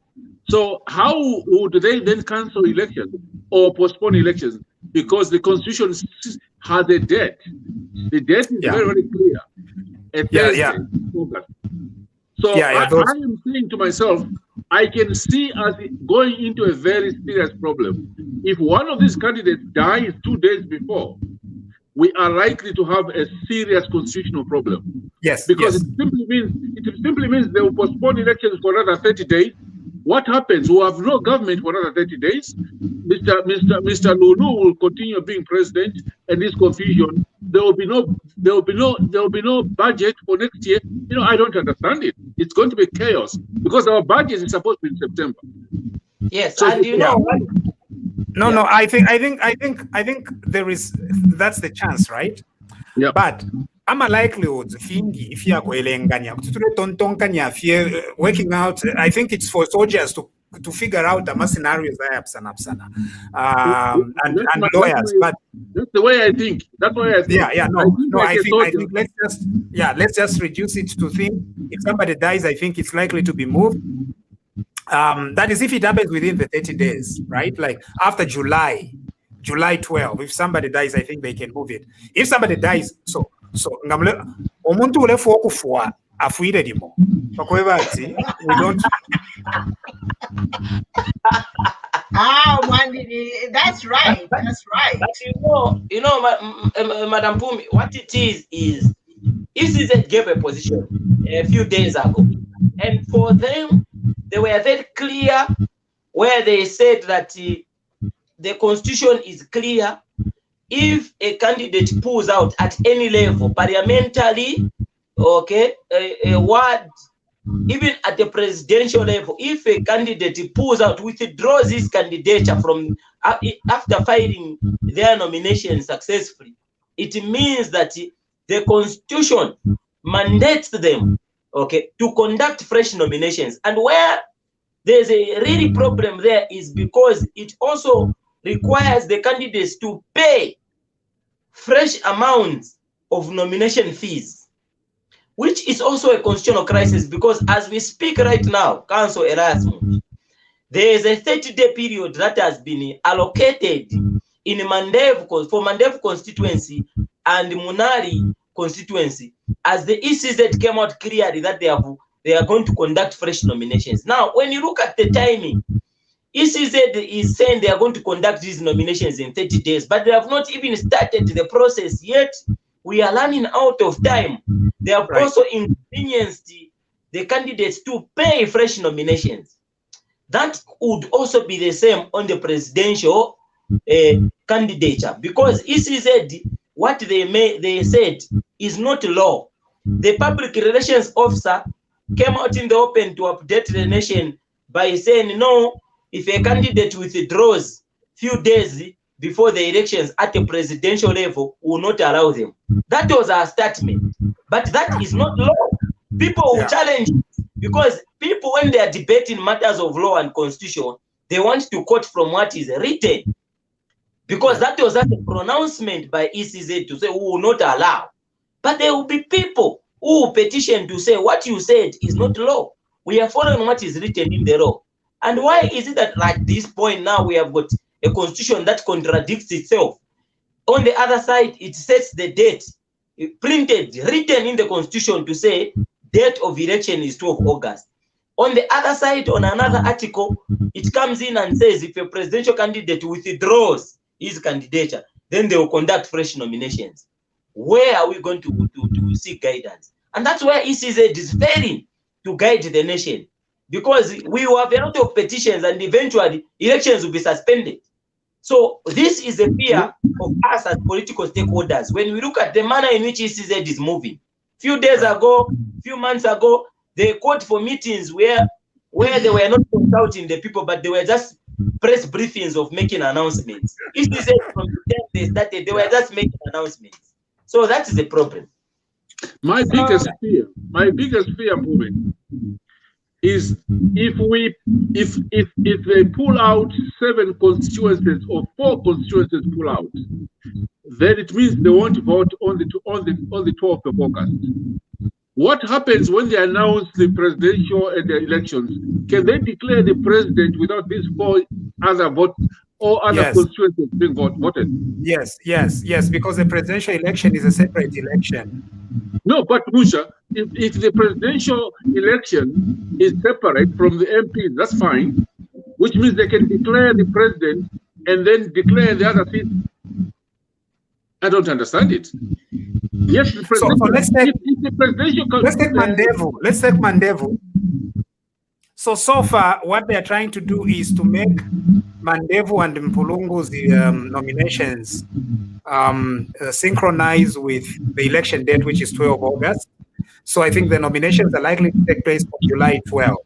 So how would they then cancel elections or postpone elections? Because the Constitution has a date. The date is very, very clear. So I am saying to myself, I can see us going into a very serious problem. If one of these candidates dies 2 days before, we are likely to have a serious constitutional problem. Yes. Because it simply means they will postpone elections for another 30 days. What happens? We'll have no government for another 30 days. Mr. Lulu will continue being president, and this confusion. There will be no budget for next year. I don't understand it. It's going to be chaos because our budget is supposed to be in September. Yes, so, and No, I think there is, that's the chance, right? Yeah. But I'm a likelihood if you are working out. I think it's for soldiers to figure out the scenarios and lawyers. But that's the way I think. That's why I think. I think let's just reduce it to think if somebody dies, I think it's likely to be moved. That is if it happens within the 30 days, right? Like after July 12, if somebody dies, I think they can move it. If somebody dies, so omuntu ulefu okufwa afuire dimo. We don't. That's right. That's right. But Madam Phumi, what it is ECZ gave a position a few days ago, and for them, they were very clear where they said that the Constitution is clear. If a candidate pulls out at any level, parliamentary, okay, a ward, even at the presidential level, if a candidate pulls out, withdraws his candidature from after filing their nomination successfully, it means that the Constitution mandates them, okay, to conduct fresh nominations. And where there's a really problem there is because it also requires the candidates to pay fresh amounts of nomination fees, which is also a constitutional crisis, because as we speak right now, Council Erasmus, there is a 30-day period that has been allocated in Mandevu for Mandevu constituency and Munali constituency, as the ECZ came out clearly that they are going to conduct fresh nominations. Now, when you look at the timing, ECZ is saying they are going to conduct these nominations in 30 days, but they have not even started the process yet. We are running out of time. They have also inconvenienced the candidates to pay fresh nominations. That would also be the same on the presidential candidature, because ECZ, what they said is not law. The public relations officer came out in the open to update the nation by saying, no, if a candidate withdraws few days before the elections at the presidential level, will not allow them. That was our statement, but that is not law. People will challenge it, because people, when they are debating matters of law and constitution, they want to quote from what is written, because that was a pronouncement by ECZ to say we will not allow. But there will be people who will petition to say what you said is not law. We are following what is written in the law. And why is it that at this point now we have got a constitution that contradicts itself? On the other side, it sets the date, written in the constitution to say date of election is 12 August. On the other side, on another article, it comes in and says if a presidential candidate withdraws his candidature, then they will conduct fresh nominations. Where are we going to seek guidance? And that's where ECZ is failing to guide the nation, because we will have a lot of petitions and eventually elections will be suspended. So this is a fear of us as political stakeholders. When we look at the manner in which ECZ is moving, few days ago, few months ago, they called for meetings where they were not consulting the people, but they were just press briefings of making announcements. ECZ from the time they started, they were just making announcements. So that is the problem. My biggest fear, Phumi, is if they pull out 7 constituencies or 4 constituencies pull out, then it means they won't vote on the 12th of August. What happens when they announce the presidential and the elections? Can they declare the president without these 4 other votes or other constituencies being voted? Yes, because the presidential election is a separate election. No, but Munshya, if the presidential election is separate from the MPs, that's fine, which means they can declare the president and then declare the other seats. I don't understand it. Yes, the president, so let's take Mandevu. Let's take Mandevu. So far, what they are trying to do is to make Mandevu and Mpulungu's nominations synchronize with the election date, which is 12 August. So I think the nominations are likely to take place on July 12.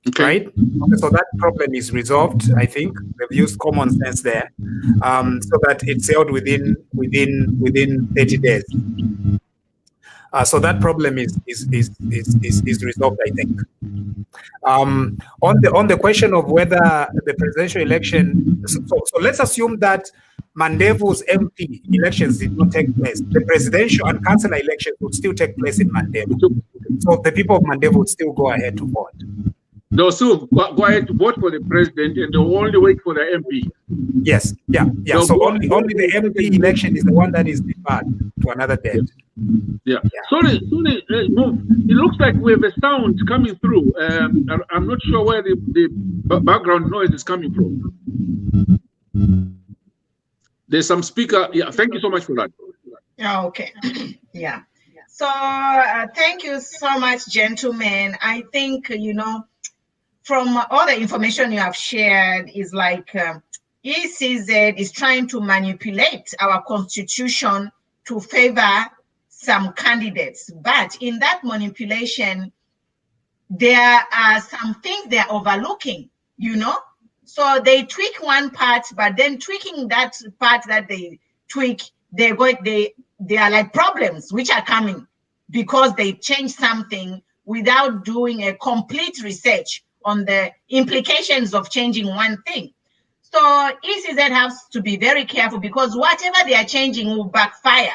Okay. Right? So that problem is resolved. I think they've used common sense there, so that it's held within 30 days. So that problem is resolved, I think. On the question of whether the presidential election, so let's assume that Mandevu's MP elections did not take place. The presidential and councillor elections would still take place in Mandevu. So the people of Mandevu would still go ahead to vote. They'll still go ahead to vote for the president, and they'll only wait for the MP. Yes, yeah. So only the MP election is the one that is deferred to another date. Yeah. Sorry, move. It looks like we have a sound coming through. I'm not sure where the background noise is coming from. There's some speaker. Yeah, thank you so much for that. Okay. Yeah. So thank you so much, gentlemen. I think, from all the information you have shared is like ECZ is trying to manipulate our constitution to favor some candidates. But in that manipulation, there are some things they're overlooking, So they tweak one part, but then tweaking that part that they tweak they are like problems which are coming because they change something without doing a complete research on the implications of changing one thing. So ECZ has to be very careful because whatever they are changing will backfire.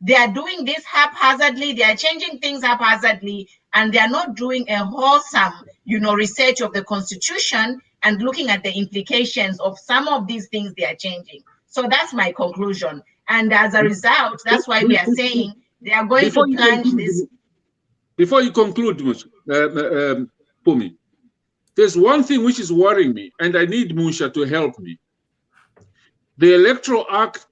They are doing this haphazardly, they are changing things haphazardly, and they are not doing a wholesome, research of the Constitution and looking at the implications of some of these things they are changing. So that's my conclusion. And as a result, that's why we are saying they are going to plunge this. Before you conclude, Phumi, there's one thing which is worrying me, and I need Munshya to help me. The Electoral Act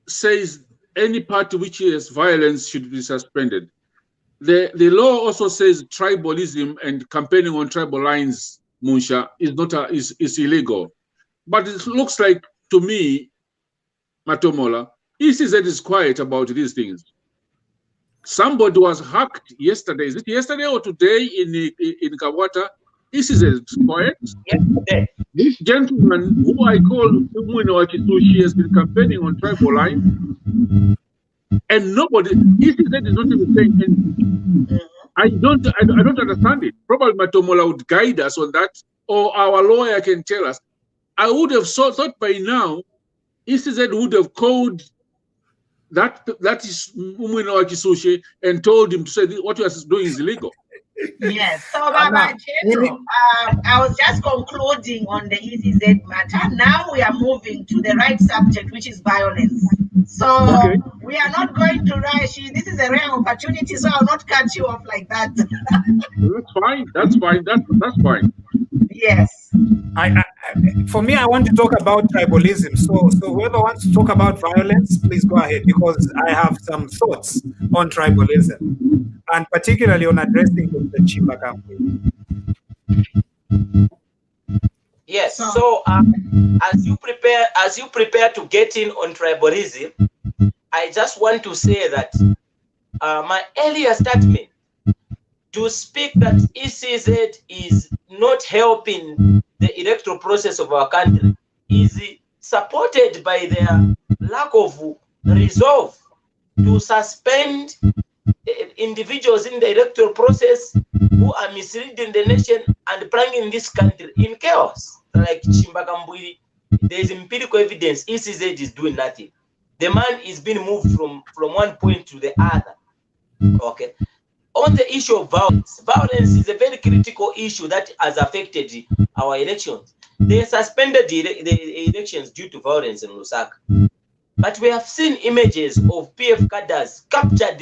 says any party which has violence should be suspended. The law also says tribalism and campaigning on tribal lines, Munshya, is illegal. But it looks like to me, Matomola, ECZ is quiet about these things. Somebody was hacked yesterday. Is it yesterday or today in Kawata? ECZ is quiet. Yesterday. This gentleman, who I call Phumi, has been campaigning on tribal lines, and nobody, ECZ is not even saying anything. I don't understand it. Probably Matomola would guide us on that, or our lawyer can tell us. I would have thought by now, ECZ would have called that is Phumi and told him to say what you are doing is illegal. Yes, so Baba General, I was just concluding on the ECZ matter. Now we are moving to the right subject, which is violence. So we are not going to rush. This is a rare opportunity, so I'll not cut you off like that. That's fine. That's fine. That's fine. Yes. For me, I want to talk about tribalism. So whoever wants to talk about violence, please go ahead, because I have some thoughts on tribalism, and particularly on addressing the Chipakupaku. Yes. So as you prepare to get in on tribalism, I just want to say that my earlier statement to speak that ECZ is not helping the electoral process of our country is supported by their lack of resolve to suspend individuals in the electoral process who are misleading the nation and plunging this country in chaos. Like Chimbakambwili, there is empirical evidence ECZ is doing nothing. The man is being moved from one point to the other. Okay. On the issue of violence, violence is a very critical issue that has affected our elections. They suspended the elections due to violence in Lusaka. But we have seen images of PF cadres captured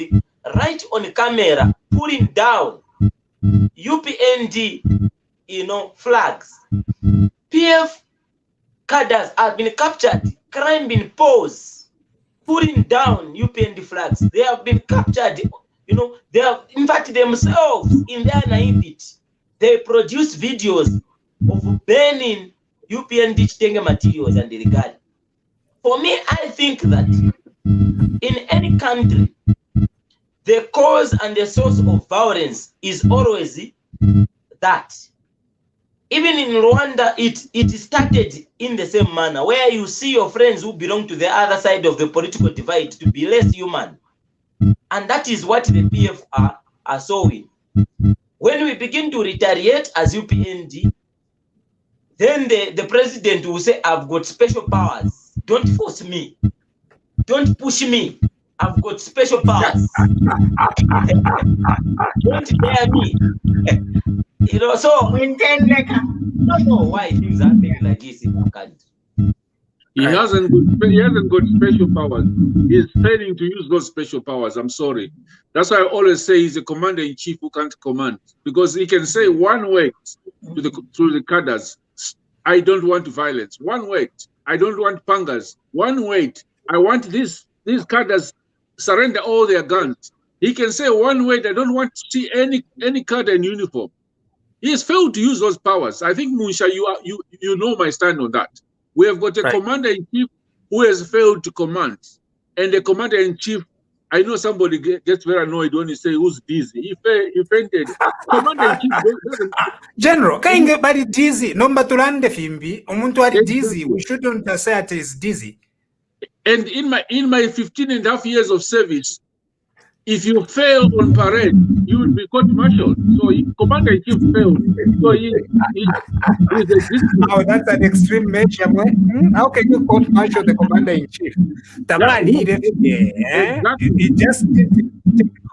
right on camera, pulling down UPND, flags. PF cadres have been captured, climbing poles, pulling down UPND flags. They have been captured. They have, in fact, themselves, in their naivety, they produce videos of burning UPND Chitenge materials and the regard. For me, I think that in any country, the cause and the source of violence is always that. Even in Rwanda, it started in the same manner, where you see your friends who belong to the other side of the political divide to be less human. And that is what the PF are showing. When we begin to retaliate as UPND, then the president will say, I've got special powers. Don't force me. Don't push me. I've got special powers. Don't dare me. So I don't know why things are happening like this in our country. He hasn't got special powers. He's failing to use those special powers. I'm sorry. That's why I always say he's a commander-in-chief who can't command, because he can say one word to the cadres, I don't want violence. One word, I don't want pangas. One word, I want these cadres surrender all their guns. He can say one word, I don't want to see any cadre in uniform. He has failed to use those powers. I think, Munshya, you know my stand on that. We have got a commander-in-chief who has failed to command. And the commander-in-chief, I know somebody gets very annoyed when you say who's dizzy. He fainted. Commander-in-chief doesn't... General, kainge bari dizzy. Nomba tulande fimbi. Umuntu ari dizzy. We shouldn't say it is dizzy. And in my 15 and a half years of service, if you fail on parade, you will be court-martialed. So Commander-in-Chief failed. So he's Oh, that's an extreme measure. How can you court-martial the Commander-in-Chief? The man needed, he just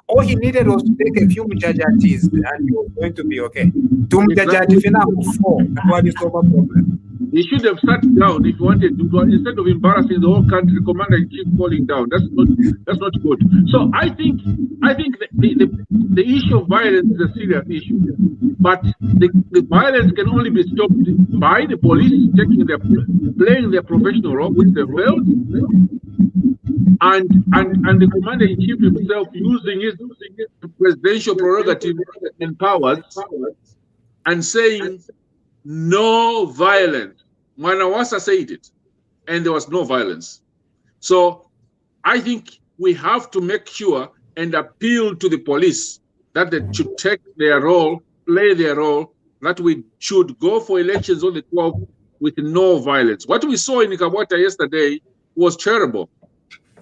all he needed was to take a few mujajatis and he was going to be okay. Problem. He should have sat down if he wanted to, instead of embarrassing the whole country, Commander-in-Chief falling down. That's not good. So I think the issue of violence is a serious issue, but the violence can only be stopped by the police playing their professional role, which they failed, and the Commander-in-Chief himself using his presidential prerogative and powers and saying no violence. Manawasa said it, and there was no violence. So I think we have to make sure and appeal to the police that they should take their role, play their role, that we should go for elections on the 12th with no violence. What we saw in Kabwata yesterday was terrible.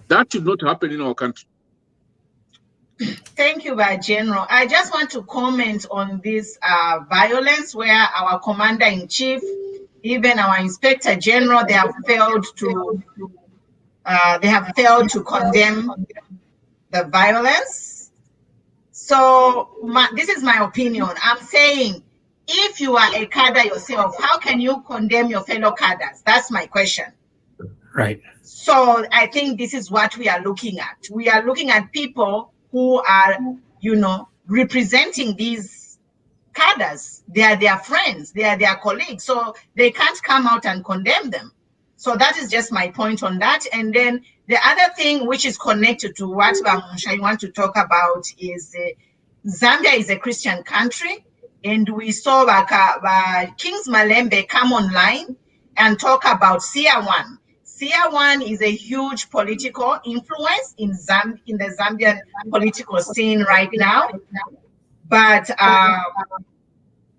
That should not happen in our country. Thank you, General. I just want to comment on this violence where our Commander-in-Chief, even our Inspector General, they have failed to condemn the violence. So this is my opinion. I'm saying, if you are a cadre yourself, how can you condemn your fellow cadres? That's my question. Right. So I think this is what we are looking at. We are looking at people who are, representing these cadres. They are their friends, they are their colleagues, so they can't come out and condemn them. So that is just my point on that. And then the other thing which is connected to what Munshya want to talk about is Zambia is a Christian country, and we saw Kings Malembe come online and talk about Sia1. Sia1 is a huge political influence in the Zambian political scene right now. But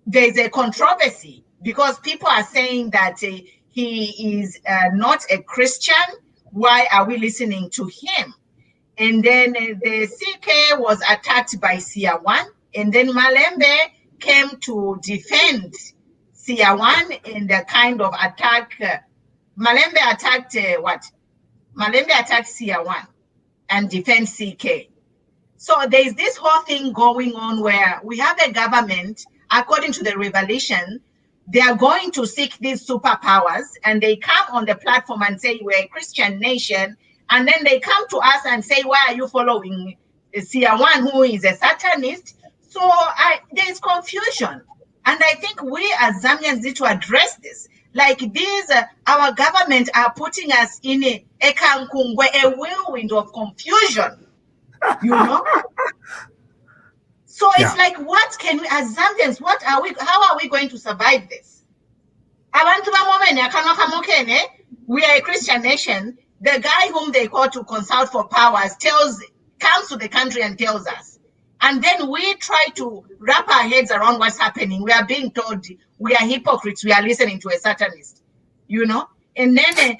there's a controversy because people are saying that he is not a Christian. Why are we listening to him? And then the CK was attacked by Sia1, and then Malembe came to defend Sia1 in the kind of attack. Malembe attacked Malembe attacked Sia1 and defend CK. So there's this whole thing going on where we have a government, according to the revelation, they are going to seek these superpowers, and they come on the platform and say, we're a Christian nation. And then they come to us and say, why are you following Sia1, who is a Satanist? So there's confusion. And I think we as Zambians need to address this. Like these, our government are putting us in a whirlwind of confusion, So it's like, what can we, as Zambians, how are we going to survive this? We are a Christian nation. The guy whom they call to consult for powers comes to the country and tells us. And then we try to wrap our heads around what's happening. We are being told we are hypocrites. We are listening to a Satanist, And then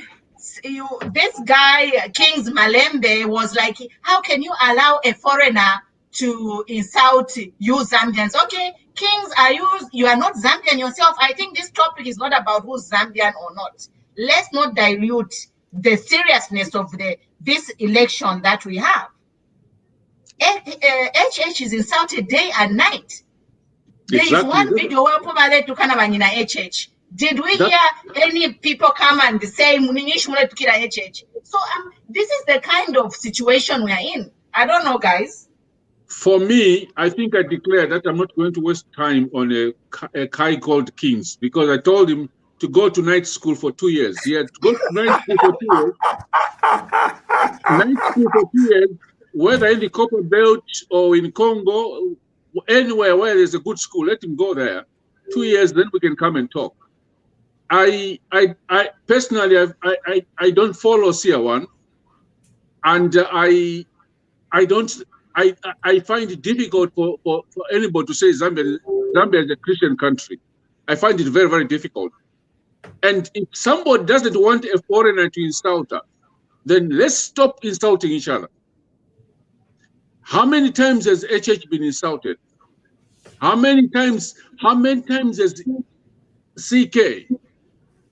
this guy, Kings Malembe, was like, how can you allow a foreigner to insult you Zambians? Okay, Kings, you are not Zambian yourself. I think this topic is not about who's Zambian or not. Let's not dilute the seriousness of this election that we have. HH is insulted day and night. There is one video where people to kind of HH. Did we hear any people come and say HH? So this is the kind of situation we are in. I don't know, guys. For me, I think I declared that I'm not going to waste time on a guy called Kings, because I told him to go to night school for 2 years. He had to go to night school for 2 years. Night school for 2 years, whether in the Copper Belt or in Congo, anywhere where there's a good school, let him go there. 2 years, then we can come and talk. I personally, I don't follow Sia1, and I find it difficult for anybody to say Zambia is a Christian country. I find it very, very difficult. And if somebody doesn't want a foreigner to insult her, then let's stop insulting each other. How many times has HH been insulted? How many times has CK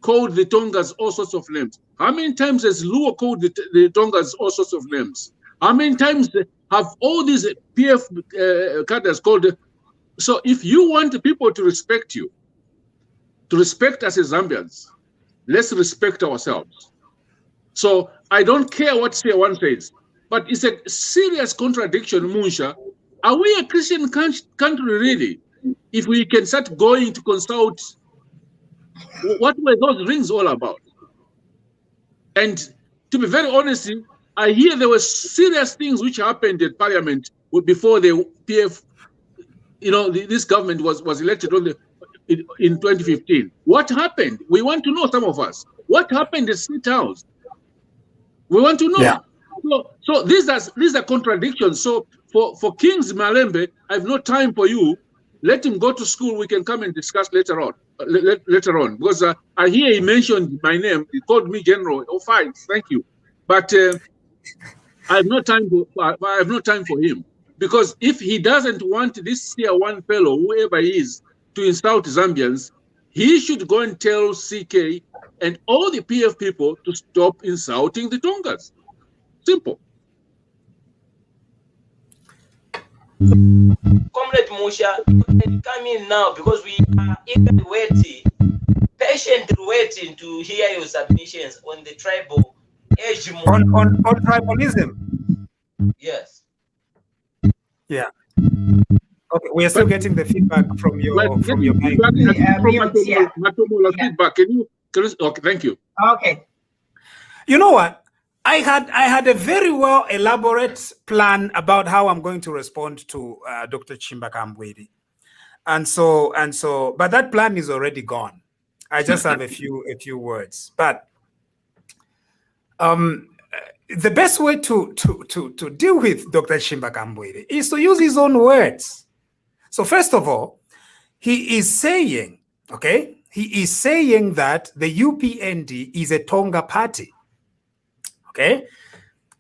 called the Tongas all sorts of names? How many times has Luo called the Tongas all sorts of names? How many times have all these PF cadres called? So if you want people to respect you, to respect us as Zambians, let's respect ourselves. So I don't care what one says, but it's a serious contradiction, Munshya. Are we a Christian country really? If we can start going to consult, what were those rings all about? And to be very honest, I hear there were serious things which happened at Parliament before the PF, this government was elected in 2015. What happened? We want to know, some of us. What happened at State House? We want to know. Yeah. So these are contradictions. So for Kings Malembe, I have no time for you. Let him go to school. We can come and discuss later on. Because I hear he mentioned my name. He called me General. Oh, fine, thank you. But I have no time for him, because if he doesn't want this tier one fellow, whoever he is, to insult Zambians, he should go and tell CK and all the PF people to stop insulting the Tongas. Simple. Comrade Munshya, come in now, because we are eagerly waiting, patiently waiting to hear your submissions on the tribal hegemony. On tribalism. Yes. Yeah. Okay, we are still getting the feedback from your mic. Matomola feedback. Can you? Okay, thank you. Okay. You know what? I had a very well elaborate plan about how I'm going to respond to Dr. Chipakupaku, and so, but that plan is already gone. I just have a few words, but the best way to deal with Dr. Chipakupaku is to use his own words. So first of all, he is saying that the UPND is a Tonga party. Okay,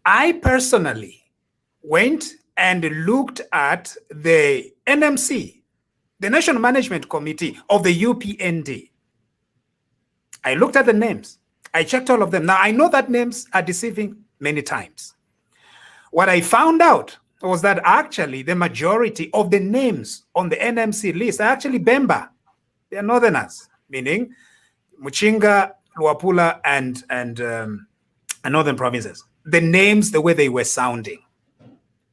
I personally went and looked at the NMC, the National Management Committee of the UPND. I looked at the names. I checked all of them. Now, I know that names are deceiving many times. What I found out was that actually the majority of the names on the NMC list are actually Bemba. They are Northerners, meaning Muchinga, Luapula, and Northern provinces. The names, the way they were sounding.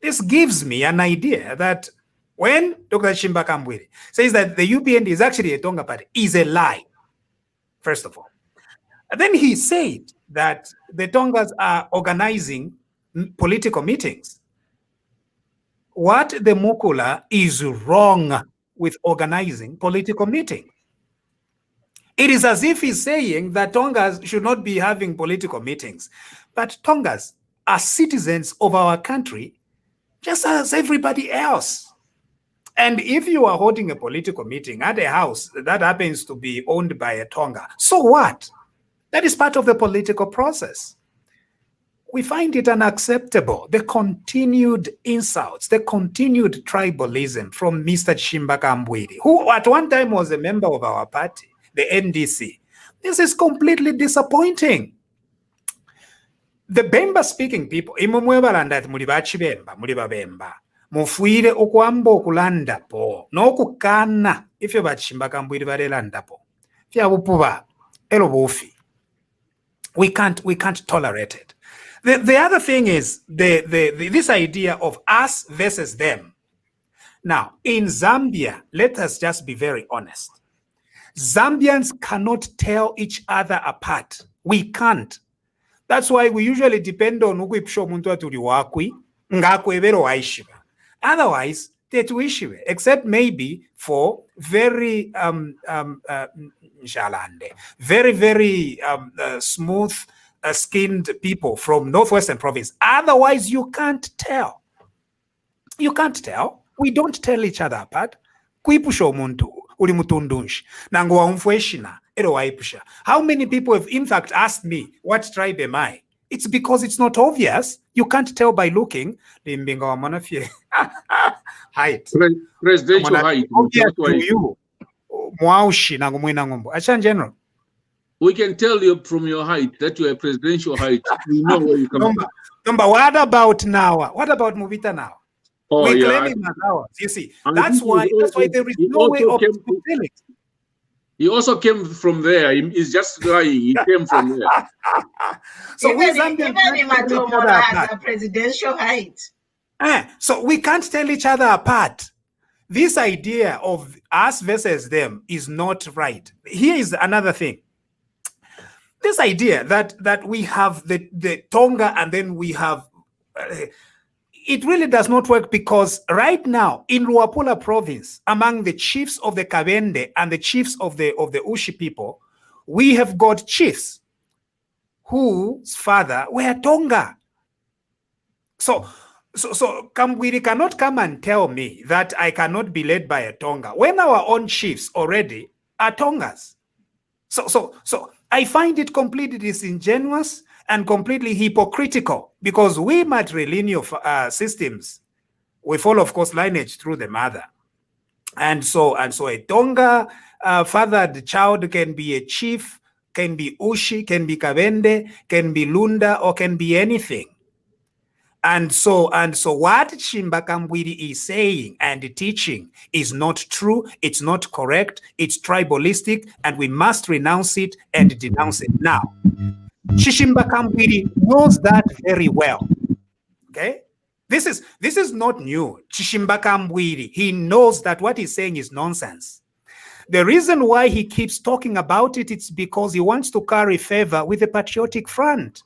This gives me an idea that when Dr. Chipakupaku says that the UPND is actually a Tonga party, is a lie, first of all. And then he said that the Tongas are organizing political meetings. What the Mukula is wrong with organizing political meetings. It is as if he's saying that Tongas should not be having political meetings. But Tongas are citizens of our country, just as everybody else. And if you are holding a political meeting at a house that happens to be owned by a Tonga, so what? That is part of the political process. We find it unacceptable, the continued insults, the continued tribalism from Mr. Chipakupaku, who at one time was a member of our party, the NDC. This is completely disappointing. The Bemba-speaking people, mufuire okwamba okulanda po n'okukana ifyo Chipakupaku balelanda po fya bupuba elo bufi. We can't tolerate it. The other thing is this idea of us versus them. Now, in Zambia, let us just be very honest. Zambians cannot tell each other apart. We can't. That's why we usually depend on ukwipisha omuntu atuli wakwi ngakwebero waishiba. Otherwise, tetuishiwe, except maybe for very very smooth skinned people from Northwestern Province. Otherwise, you can't tell. You can't tell. We don't tell each other apart. Kuipusha omuntu uli mutundunshi nangu waumfweshina ero waipusha. How many people have in fact asked me, what tribe am I? It's because it's not obvious. You can't tell by looking. Height. Presidential height. Obvious to you. General. We can tell you from your height that you are presidential height. We know where you come from. What about now? What about Muvita now? Oh, we yeah. claim him as ours. You see, that's why there is no way of fulfilling it. He also came from there. He's just lying. He came from there. So even Matomola has a presidential height. So we can't tell each other apart. This idea of us versus them is not right. Here is another thing. This idea that we have the Tonga and then we have... it really does not work, because right now in Luapula province, among the chiefs of the Kabende and the chiefs of the Ushi people, we have got chiefs whose father were Tonga. So Kambwiri cannot come and tell me that I cannot be led by a Tonga when our own chiefs already are Tongas. So I find it completely disingenuous and completely hypocritical, because we matrilineal systems, we follow, of course, lineage through the mother. And so a Tonga fathered child can be a chief, can be Ushi, can be Kabende, can be Lunda, or can be anything. And so what Chimbakambwiri is saying and teaching is not true, it's not correct, it's tribalistic, and we must renounce it and denounce it now. Chimbakambwiri knows that very well. Okay? This is not new. Chimbakambwiri, he knows that what he's saying is nonsense. The reason why he keeps talking about it, it's because he wants to carry favor with the Patriotic Front.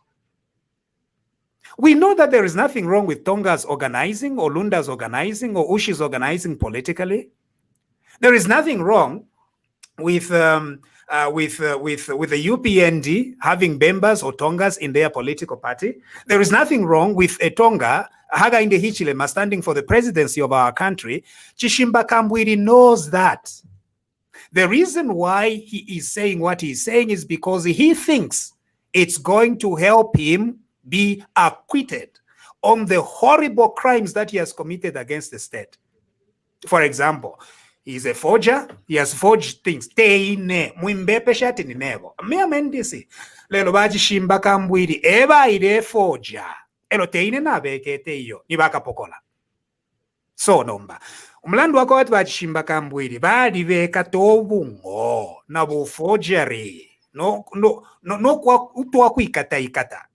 We know that there is nothing wrong with Tonga's organizing or Lunda's organizing or Ushi's organizing politically. There is nothing wrong with the UPND having members or Tongas in their political party. There is nothing wrong with a Tonga, Hakainde Hichilema, standing for the presidency of our country. Chimbakambwiri knows that. The reason why he is saying what he's saying is because he thinks it's going to help him be acquitted on the horrible crimes that he has committed against the state. For example, he's a forger. He has forged things. Teine mwimbepe shati ni nebo. Mea mendisi. Lelo baji Chimbakambwiri eba ide forger. Elo teine na bekete iyo. Nibaka pokola. So nomba. Umlandu wako watu baji Chimbakambwiri badi veka tobungo na bu forgery. No kwa utu waku ikata.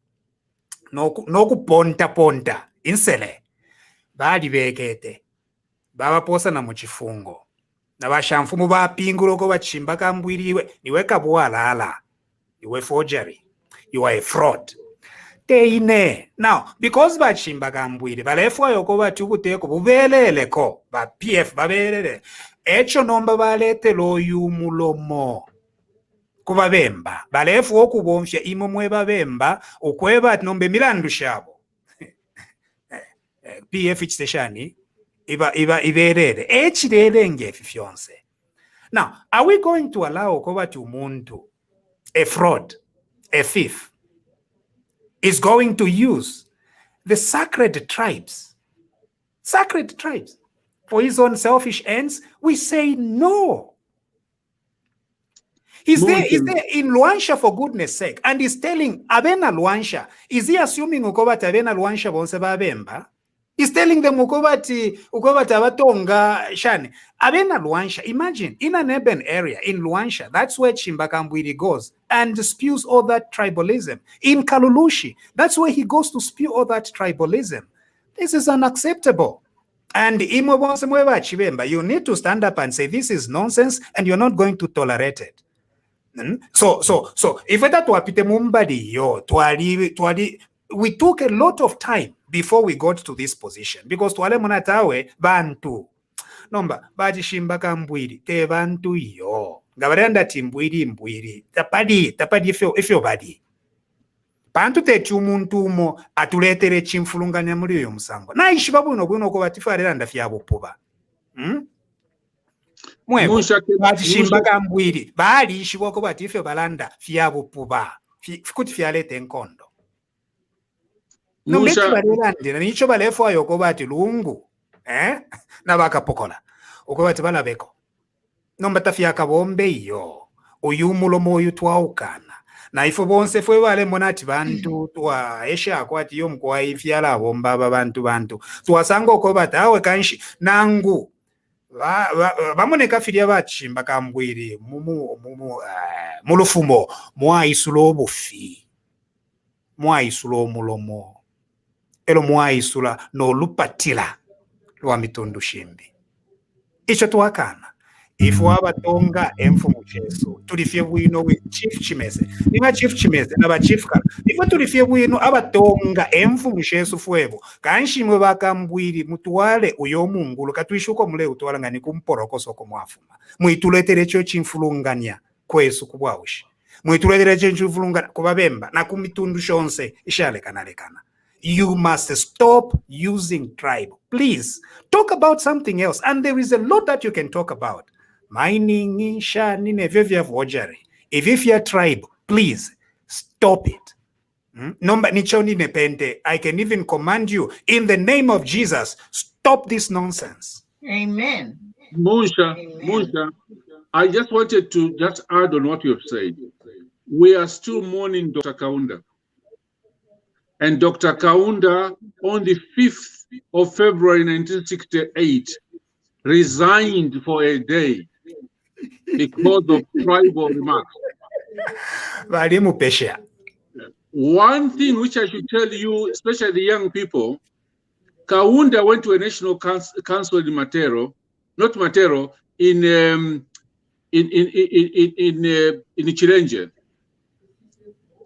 No kuponta insele bali bekete baba posa na muchifungo na bashamfumu ba pingulo ko Chimbakambwiriwe niwe kabwalala, iwe forgery, you are a fraud. Teine now because Chimbakambwiri balefwa yoko batukuteko bubeleleko ba PF babelele echo nomba balete loyu mulomo kuba bemba balefu okubomfya imomwe babemba okweba nombe milandu shabo PF stationi iba iberere echirere ngefi fyonse. Now, are we going to allow kuba umuntu, a fraud, a thief, is going to use the sacred tribes for his own selfish ends? We say no. Is there in Luansha, for goodness sake, and he's telling Abena Luansha, is he assuming ukobati Abena Luansha bonse babemba? He's telling them ukobati abatonga shani. Abena Luansha, imagine, in an urban area, in Luansha, that's where Chimbakambwiri goes and spews all that tribalism. In Kalulushi, that's where he goes to spew all that tribalism. This is unacceptable. And you need to stand up and say, this is nonsense, and you're not going to tolerate it. So if that wapite mumbadi yo twali we took a lot of time before we got to this position, because twale munatawe bantu nomba baji Chimbakambwiri te bantu yo ngabarenda timbwiri tapadi ifyo badi bantu te chumuntu mo atuletere chimfulunganya muri yo musango na ishibabuno bwino ko batifarera ndafyabo puba Munshya Chimbakambwiri bali ishiboko batife balanda fyabo puba kuti fyalete enkondo. nombechibalelandi nicho balefayo kobati lungu nabakapokola okobati balabeko nombatafyaka bombe iyo uyu mulomo uyu twaukana na ifo bonse fwe bale monati bantu twa esha akwati yo mkwa ifyala bomba bantu twasanga okobati awe kanshi nangu bamoneka filia bachimba kambwiri mulufumo mwaisulo obufi mwaisulo omulomo elo mwaisula nolupatila lwa mitundu shimbi icho twakana ifu abatonga enfumu cheso tulifye bwino we chief chimeze ninga chief chimeze naba chief kala ifu tulifye bwino abatonga enfumu cheso fwebo kanshimwe bakambwiri mutwale uyo mungulu katwishuko mule utwala ngani kumporokoso ko mwafuma mwituletere cyo chimfulunganya kwesu kubwaushi mwituletere cyo chimfulunganya kubabemba na kumitundu shonse ishale kanalekana. You must stop using tribe. Please talk about something else. And there is a lot that you can talk about. Mining, if you're tribe, please stop it. I can even command you in the name of Jesus, stop this nonsense. Amen. Munshya, I just wanted to just add on what you have said. We are still mourning Dr. Kaunda. And Dr. Kaunda, on the 5th of February 1968, resigned for a day because of tribal remarks. One thing which I should tell you, especially the young people, Kaunda went to a national council in Chilenje.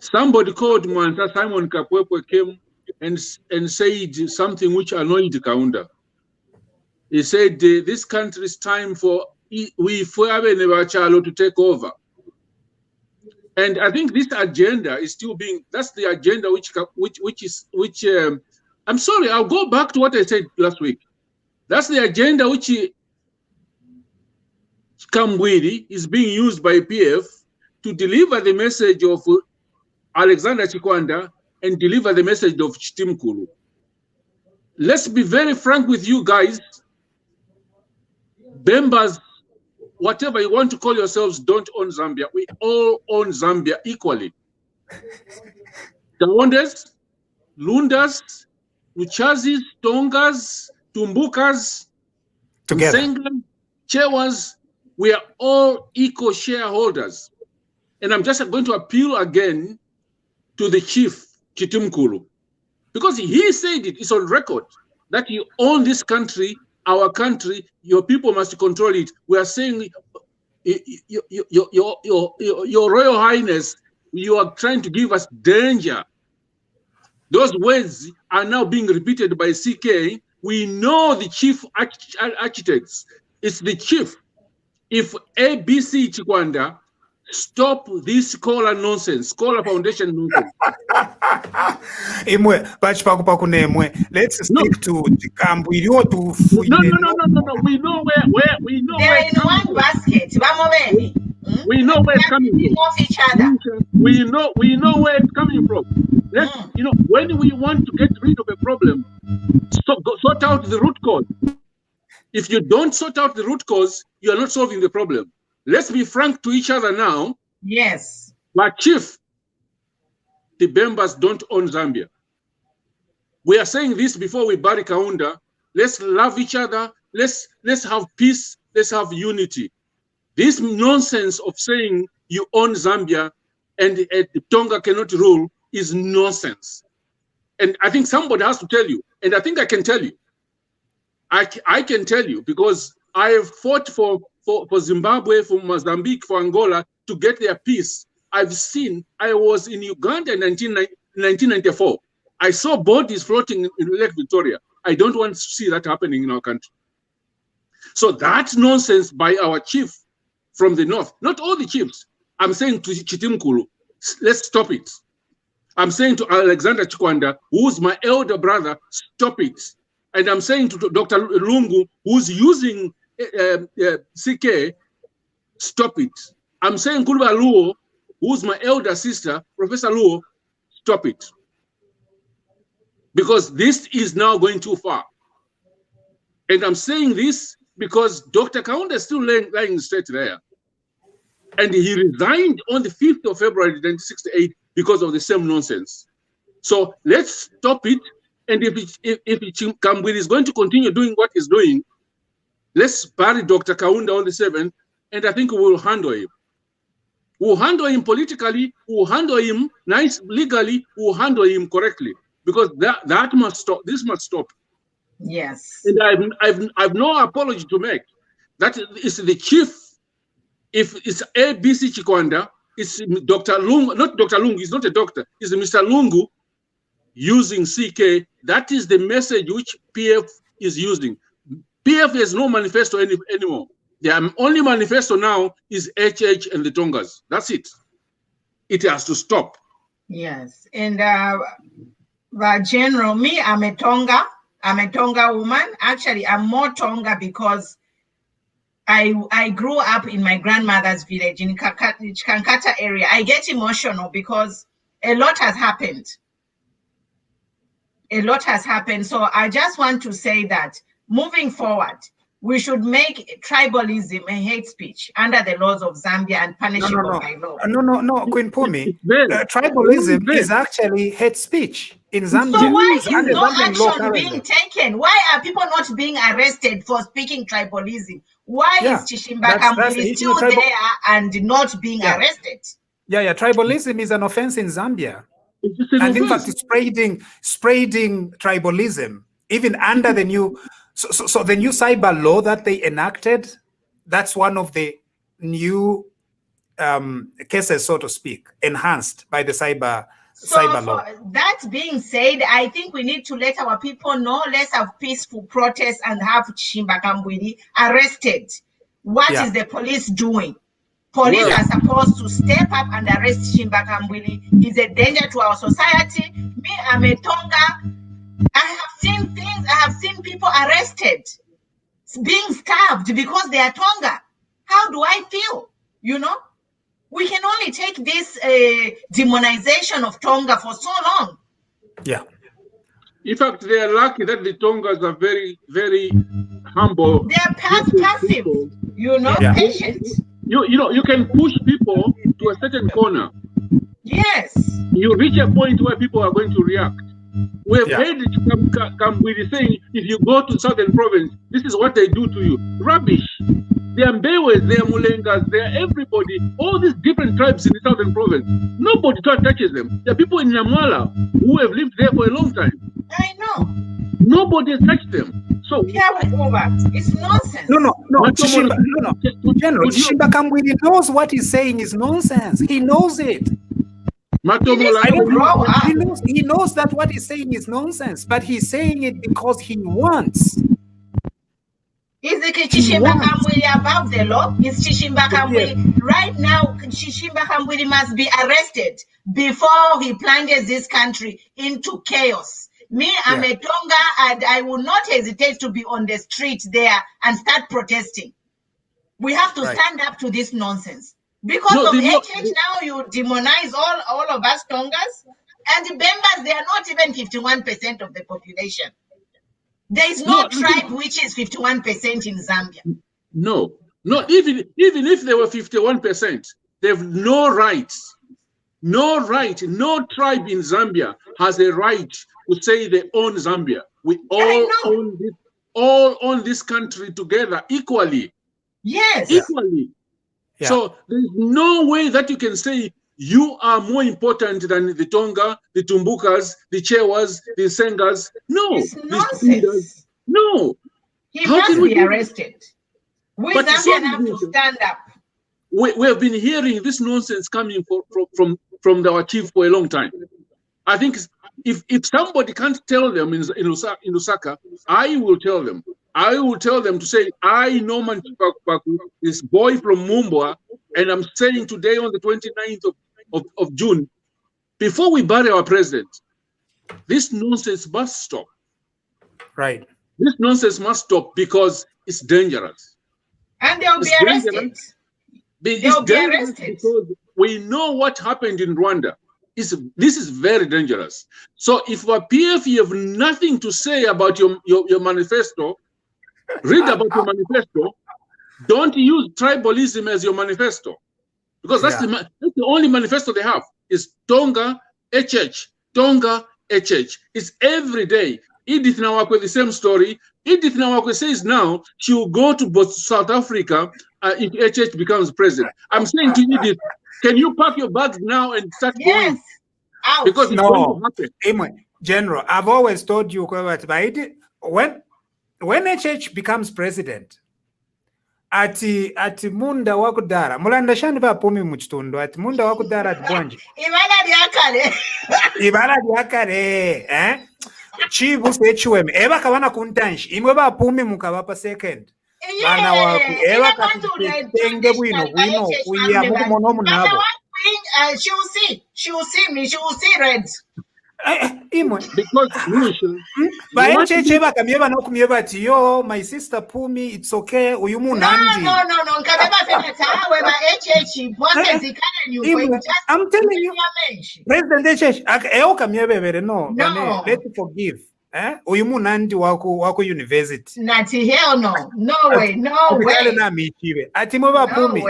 Somebody called Mwanta, Simon Kapwepwe came and said something which annoyed Kaunda. He said, this country's time for to take over. And I think this agenda is still being, that's the agenda which I'm sorry, I'll go back to what I said last week. That's the agenda which Kambwiri is being used by PF to deliver the message of Alexander Chikwanda and deliver the message of Chitimkulu. Let's be very frank with you guys. Bembas, whatever you want to call yourselves, don't own Zambia. We all own Zambia equally. Taondes, Lundas, Luchazis, Tongas, Tumbukas, Nsenga, Chewas, we are all equal shareholders. And I'm just going to appeal again to the chief, Chitimkulu, because he said it's on record that you own this country, our country, your people must control it. We are saying, your Royal Highness, you are trying to give us danger. Those words are now being repeated by CK. We know the chief architects. It's the chief. If ABC Chikwanda stop this scholar nonsense, scholar foundation nonsense. Let's stick to the camp. We know to no. We know where they're in one basket. We know where it's coming from. Off each other. We know where it's coming from. Let's, when we want to get rid of a problem, sort out the root cause. If you don't sort out the root cause, you are not solving the problem. Let's be frank to each other now. Yes. But chief, the Bembas don't own Zambia. We are saying this before we bury Kaunda. Let's love each other. Let's have peace. Let's have unity. This nonsense of saying you own Zambia and Tonga cannot rule is nonsense. And I think somebody has to tell you. And I think I can tell you. I can tell you because I have fought for Zimbabwe, for Mozambique, for Angola to get their peace. I was in Uganda in 1994. I saw bodies floating in Lake Victoria. I don't want to see that happening in our country. So that nonsense by our chief from the north, not all the chiefs, I'm saying to Chitimkulu, let's stop it. I'm saying to Alexander Chikwanda, who's my elder brother, stop it. And I'm saying to Dr. Lungu, who's using CK, stop it. I'm saying Kulba Luo, who's my elder sister, Professor Luo, stop it. because this is now going too far. And I'm saying this because Dr. Kaunda is still lying straight there. And he resigned on the 5th of February 1968 because of the same nonsense. So let's stop it. And if Kambwili is going to continue doing what he's doing, let's bury Dr. Kaunda on the 7th, and I think we will handle him. We'll handle him politically, we'll handle him legally, we'll handle him correctly. Because that must stop. This must stop. Yes. And I've no apology to make. That is the chief. If it's ABC Chikwanda, it's Dr. Lungu, not Dr. Lungu, he's not a doctor, it's Mr. Lungu using CK. That is the message which PF is using. PF has no manifesto anymore. The only manifesto now is HH and the Tongas. That's it. It has to stop. Yes. And General, me, I'm a Tonga woman. Actually, I'm more Tonga because I grew up in my grandmother's village in Kankata area. I get emotional because a lot has happened. A lot has happened. So I just want to say that moving forward, we should make tribalism a hate speech under the laws of Zambia and punishable by law. No, Queen Phumi. Tribalism is actually hate speech in Zambia. So why is no action being taken? Why are people not being arrested for speaking tribalism? Why is Chipakupaku still there and not being arrested? Yeah, tribalism is an offense in Zambia. And in fact, it's spreading tribalism, even under the new... So the new cyber law that they enacted, that's one of the new cases, so to speak, enhanced by the cyber law. That being said, I think we need to let our people know, let's have peaceful protests and have Chipakupaku arrested. What is the police doing? Police are supposed to step up and arrest Chipakupaku. He's a danger to our society. Me, I'm a Tonga. I have seen things, I have seen people arrested, being stabbed because they are Tonga. How do I feel? You know, we can only take this demonization of Tonga for so long. Yeah. In fact, they are lucky that the Tongas are very, very humble. They are passive, you know, patient. You can push people to a certain corner. Yes. You reach a point where people are going to react. We have heard Kambwili saying, if you go to southern province, this is what they do to you. Rubbish. They are Mbewes, they are Mulengas, they are everybody, all these different tribes in the southern province. Nobody touches them. There are people in Namwala who have lived there for a long time. I know. Nobody has touched them. So it's nonsense. No. General, Chipakupaku knows what he's saying is nonsense. He knows it. Matomola, he knows that what he's saying is nonsense, but he's saying it because he wants. Is the Chipakupaku above the law? Is Chipakupaku right now? Chipakupaku must be arrested before he plunges this country into chaos. Me, I'm a Tonga, and I will not hesitate to be on the street there and start protesting. We have to stand up to this nonsense. Because of HH now, you demonize all of us Tongas. And the Bembas, they are not even 51% of the population. There is no tribe which is 51% in Zambia. No, even if they were 51%, they have no rights. No right. No tribe in Zambia has a right to say they own Zambia. We all own this country together equally. Yes. Equally. Yeah. So there's no way that you can say you are more important than the Tonga, the Tumbukas, the Chewas, the Sengas. No. It's nonsense. No. He must be arrested. We Zambians have to stand up. We have been hearing this nonsense coming from our chief for a long time. I think if somebody can't tell them in Lusaka, I will tell them. I will tell them to say, I know Chipakupaku, this boy from Mumbwa, and I'm saying today on the 29th of June, before we bury our president, this nonsense must stop. Right. This nonsense must stop because it's dangerous. And they'll be arrested. They'll be arrested because we know what happened in Rwanda. This is very dangerous. So if for PF you have nothing to say about your manifesto, read about your manifesto. Don't use tribalism as your manifesto, because that's the only manifesto they have is Tonga HH, Tonga HH. It's every day. Edith Nawakwe, the same story. Edith Nawakwe says now she will go to South Africa if HH becomes president. I'm saying to Edith, can you pack your bags now and start going? Out. Because it's going to happen. General, I've always told you when HH becomes president, ati munda wakudara mulanda shani va Phumi muchitundu ati munda wakudara ati bwanje ibala lyakale chivu sechiwem eva kavana kuntanshi imwe va Phumi mukavapa second vana waku eva katitenge bwino kuya mukumono munabo she will see me, she will see red. Because yo, my sister Phumi, it's okay. No. I'm telling you, President no, let's forgive. Uyumu nandi wako university. Nati hell no. No way. Ati mwa Phumi.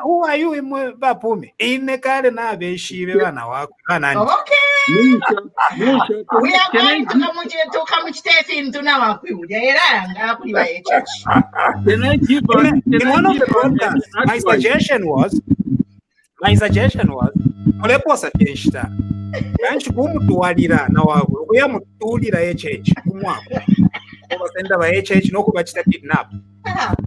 Who are you mwa Phumi? Inekale na beshive bana wako. Okay. We are going to come to Stephen to now. In one of the podcasts, my suggestion was uleposa teshita. Kanchi kumutwalira na wako. Uya mutulira HH kumwako. Obasenda ba HH no kubachita kidnap.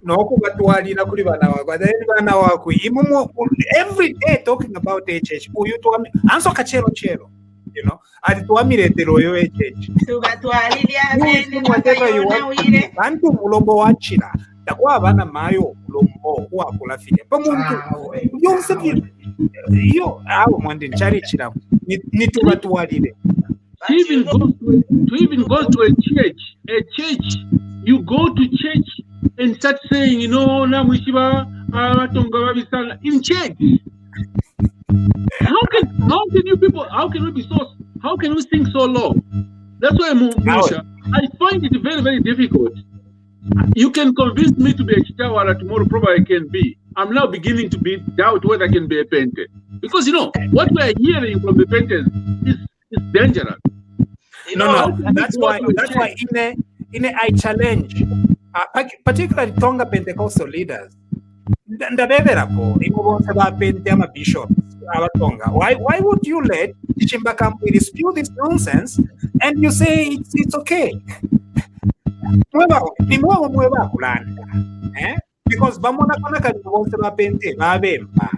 No kubatwalira kuli bana wako. Then bana wako imumo every day talking about HH. Uyu to anso kachero. You know, atituamiretero yo HH. Whatever you want. Bantu mulombo wachira. Takwa abana mayo mulombo wakula fine. Pamuntu yo awo mwandi nchari chira. Nitubatuwalire. To even go to a church, you go to church and start saying, you know, na mwishiba atonga babisana in church. How can we think so low? That's why Munshya, I find it very, very difficult. You can convince me to be a Chitawala tomorrow, probably I can be. I'm now beginning to doubt whether I can be a Pente. Because, you know, what we're hearing from the Pentes is dangerous. No. That's why I challenge, particularly Tonga Pentecostal leaders. Bishop. Why would you let Chipakupaku dispute this nonsense and you say it's okay? Because bamona kana kali bose bapente babemba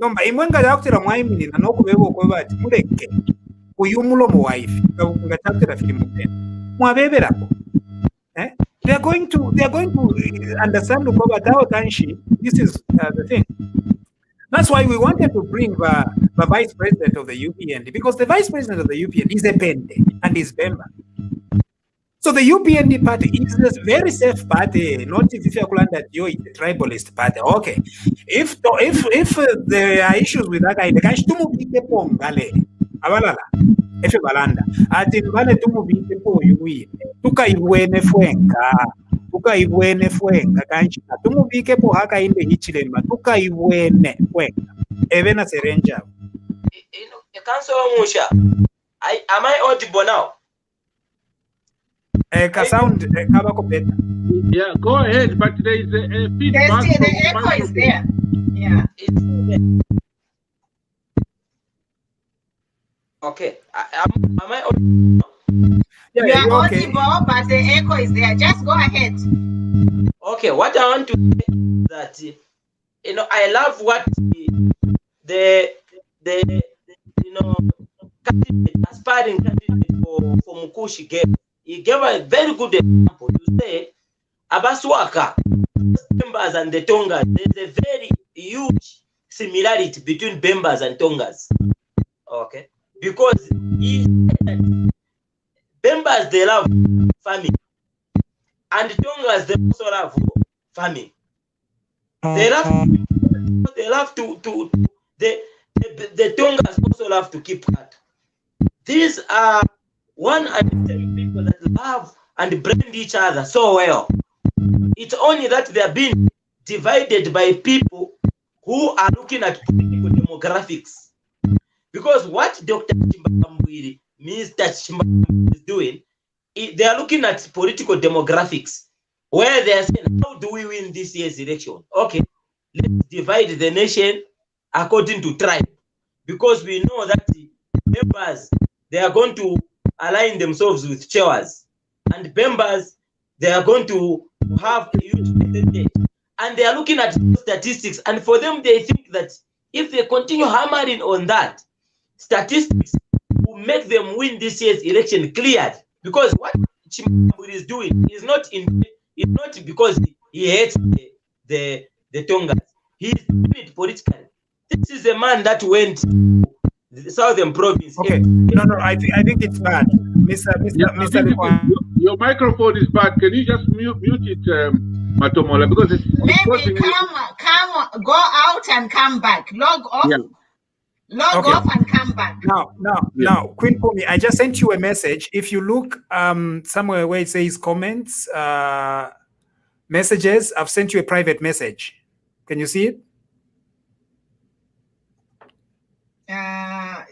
nomba imwenga yakutira mwayiminina nokubebo kwebati muleke uyumulo mu wife ngatatira filimu tena mwabeberapo they are going to understand about Kanshi. This is the thing. That's why we wanted to bring the vice president of the UPND, because the vice president of the UPND is a Pende and is Bemba. So the UPND party is a very safe party, not if you are that you is a tribalist party. Okay. If there are issues with that guy, the guy tumubike pongale. Abalala. Efe balanda. Ati mbale tumubike po yuwi. Tukaibwene fwenka kanchi. Tumubike po haka inde hichilema. Tukaibwene fwenka. Evena serenja. Council Munshya, am I audible now? Sound better. Yeah, go ahead, but there is a feedback. The echo is there. Yeah. Okay. Am I audible? Yeah, you are audible, but the echo is there. Just go ahead. Okay, what I want to say is that, you know, I love what the aspiring candidate for Mukushi gave. He gave a very good example. You say, Abaswaka, Bembas and the Tongas, there's a very huge similarity between Bembas and Tongas. Okay? Because he said that Bembas, they love farming. And Tongas, they also love farming. They love to the Tongas also love to keep cut. These are one identity people that love and blend each other so well. It's only that they are being divided by people who are looking at political demographics. Because what Dr. Chimbambwiri, Mr. Chimbambwiri is doing, they are looking at political demographics, where they are saying, how do we win this year's election? Okay, let's divide the nation according to tribe. Because we know that the members, they are going to align themselves with Chewas. And members, they are going to have a huge percentage. And they are looking at statistics. And for them, they think that if they continue hammering on that, statistics will make them win this year's election cleared. Because what Chimbambwiri is doing is not because he hates the Tongas. He is doing it politically. This is a man that went to the southern province. Okay. No, I think it's bad. Mr. Your microphone is bad. Can you just mute it, Matomola? Because it's maybe come, go out and come back. Log off. Yeah. Log off and come back. Now, Queen Phumi, I just sent you a message. If you look somewhere where it says comments, messages, I've sent you a private message. Can you see it?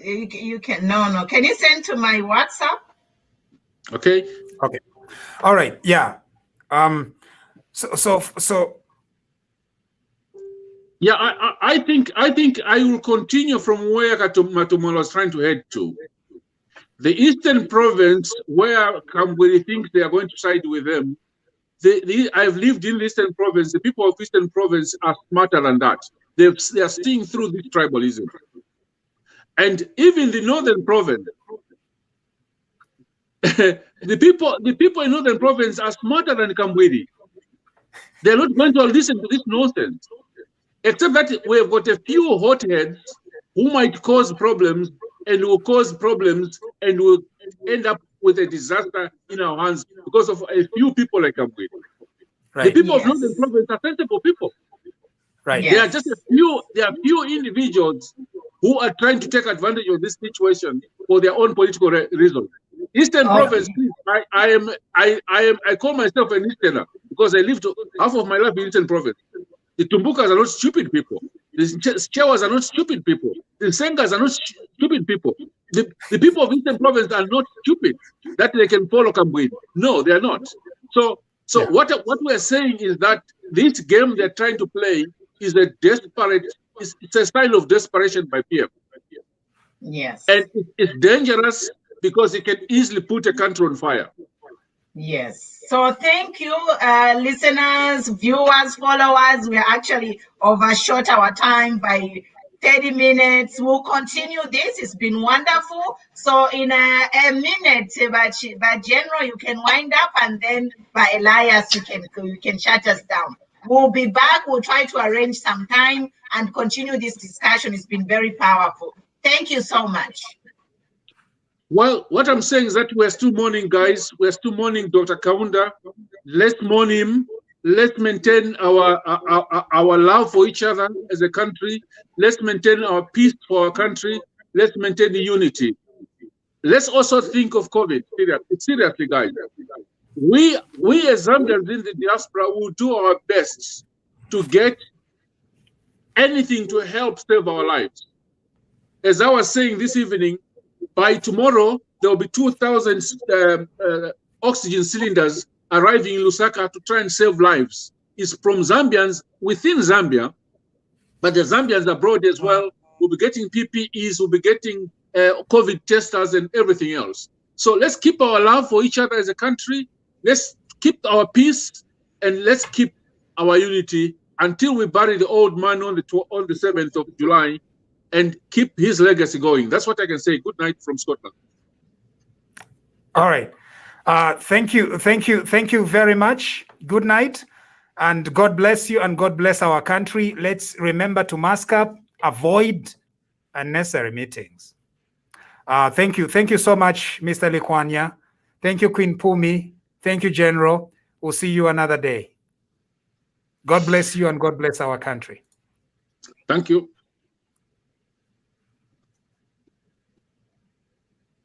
You can no. Can you send to my WhatsApp? Okay. All right. Yeah. So. Yeah, I think I will continue from where Matomola was trying to head to. The Eastern Province, where Kambwiri thinks they are going to side with them. I've lived in the Eastern Province. The people of Eastern Province are smarter than that. They are seeing through this tribalism. And even the Northern Province, the people in Northern Province are smarter than Kambwiri. They're not going to listen to this nonsense. Except that we've got a few hotheads who might cause problems and will end up with a disaster in our hands because of a few people like Kambwiri. Right. The people of Northern Province are sensible people. Right. There are just a few individuals who are trying to take advantage of this situation for their own political reasons. Eastern Province, I call myself an Easterner because I lived half of my life in Eastern Province. The Tumbukas are not stupid people. The Chewas are not stupid people. The Sengas are not stupid people. The people of Eastern Province are not stupid that they can follow Kambwiri. No, they are not. So what we're saying is that this game they're trying to play is it's a style of desperation by PM. Yes. And it's dangerous because it can easily put a country on fire. Yes. So thank you, listeners, viewers, followers. We actually overshot our time by 30 minutes. We'll continue this. It's been wonderful. So in a minute, by General, you can wind up, and then by Elias, you can shut us down. We'll be back. We'll try to arrange some time and continue this discussion. It's been very powerful. Thank you so much. Well, what I'm saying is that we're still mourning, guys. We're still mourning Dr. Kaunda. Let's mourn him. Let's maintain our love for each other as a country. Let's maintain our peace for our country. Let's maintain the unity. Let's also think of COVID. Seriously, guys. We as Zambians in the diaspora will do our best to get anything to help save our lives. As I was saying this evening, by tomorrow, there will be 2,000 oxygen cylinders arriving in Lusaka to try and save lives. It's from Zambians within Zambia, but the Zambians abroad as well will be getting PPEs, will be getting COVID testers and everything else. So let's keep our love for each other as a country. Let's keep our peace and let's keep our unity until we bury the old man on the 7th of July. And keep his legacy going. That's what I can say. Good night from Scotland. All right. Thank you very much. Good night, and God bless you, and God bless our country. Let's remember to mask up, avoid unnecessary meetings. Thank you so much, Mr. Likwanya. Thank you, Queen Phumi. Thank you, General. We'll see you another day. God bless you, and God bless our country. Thank you.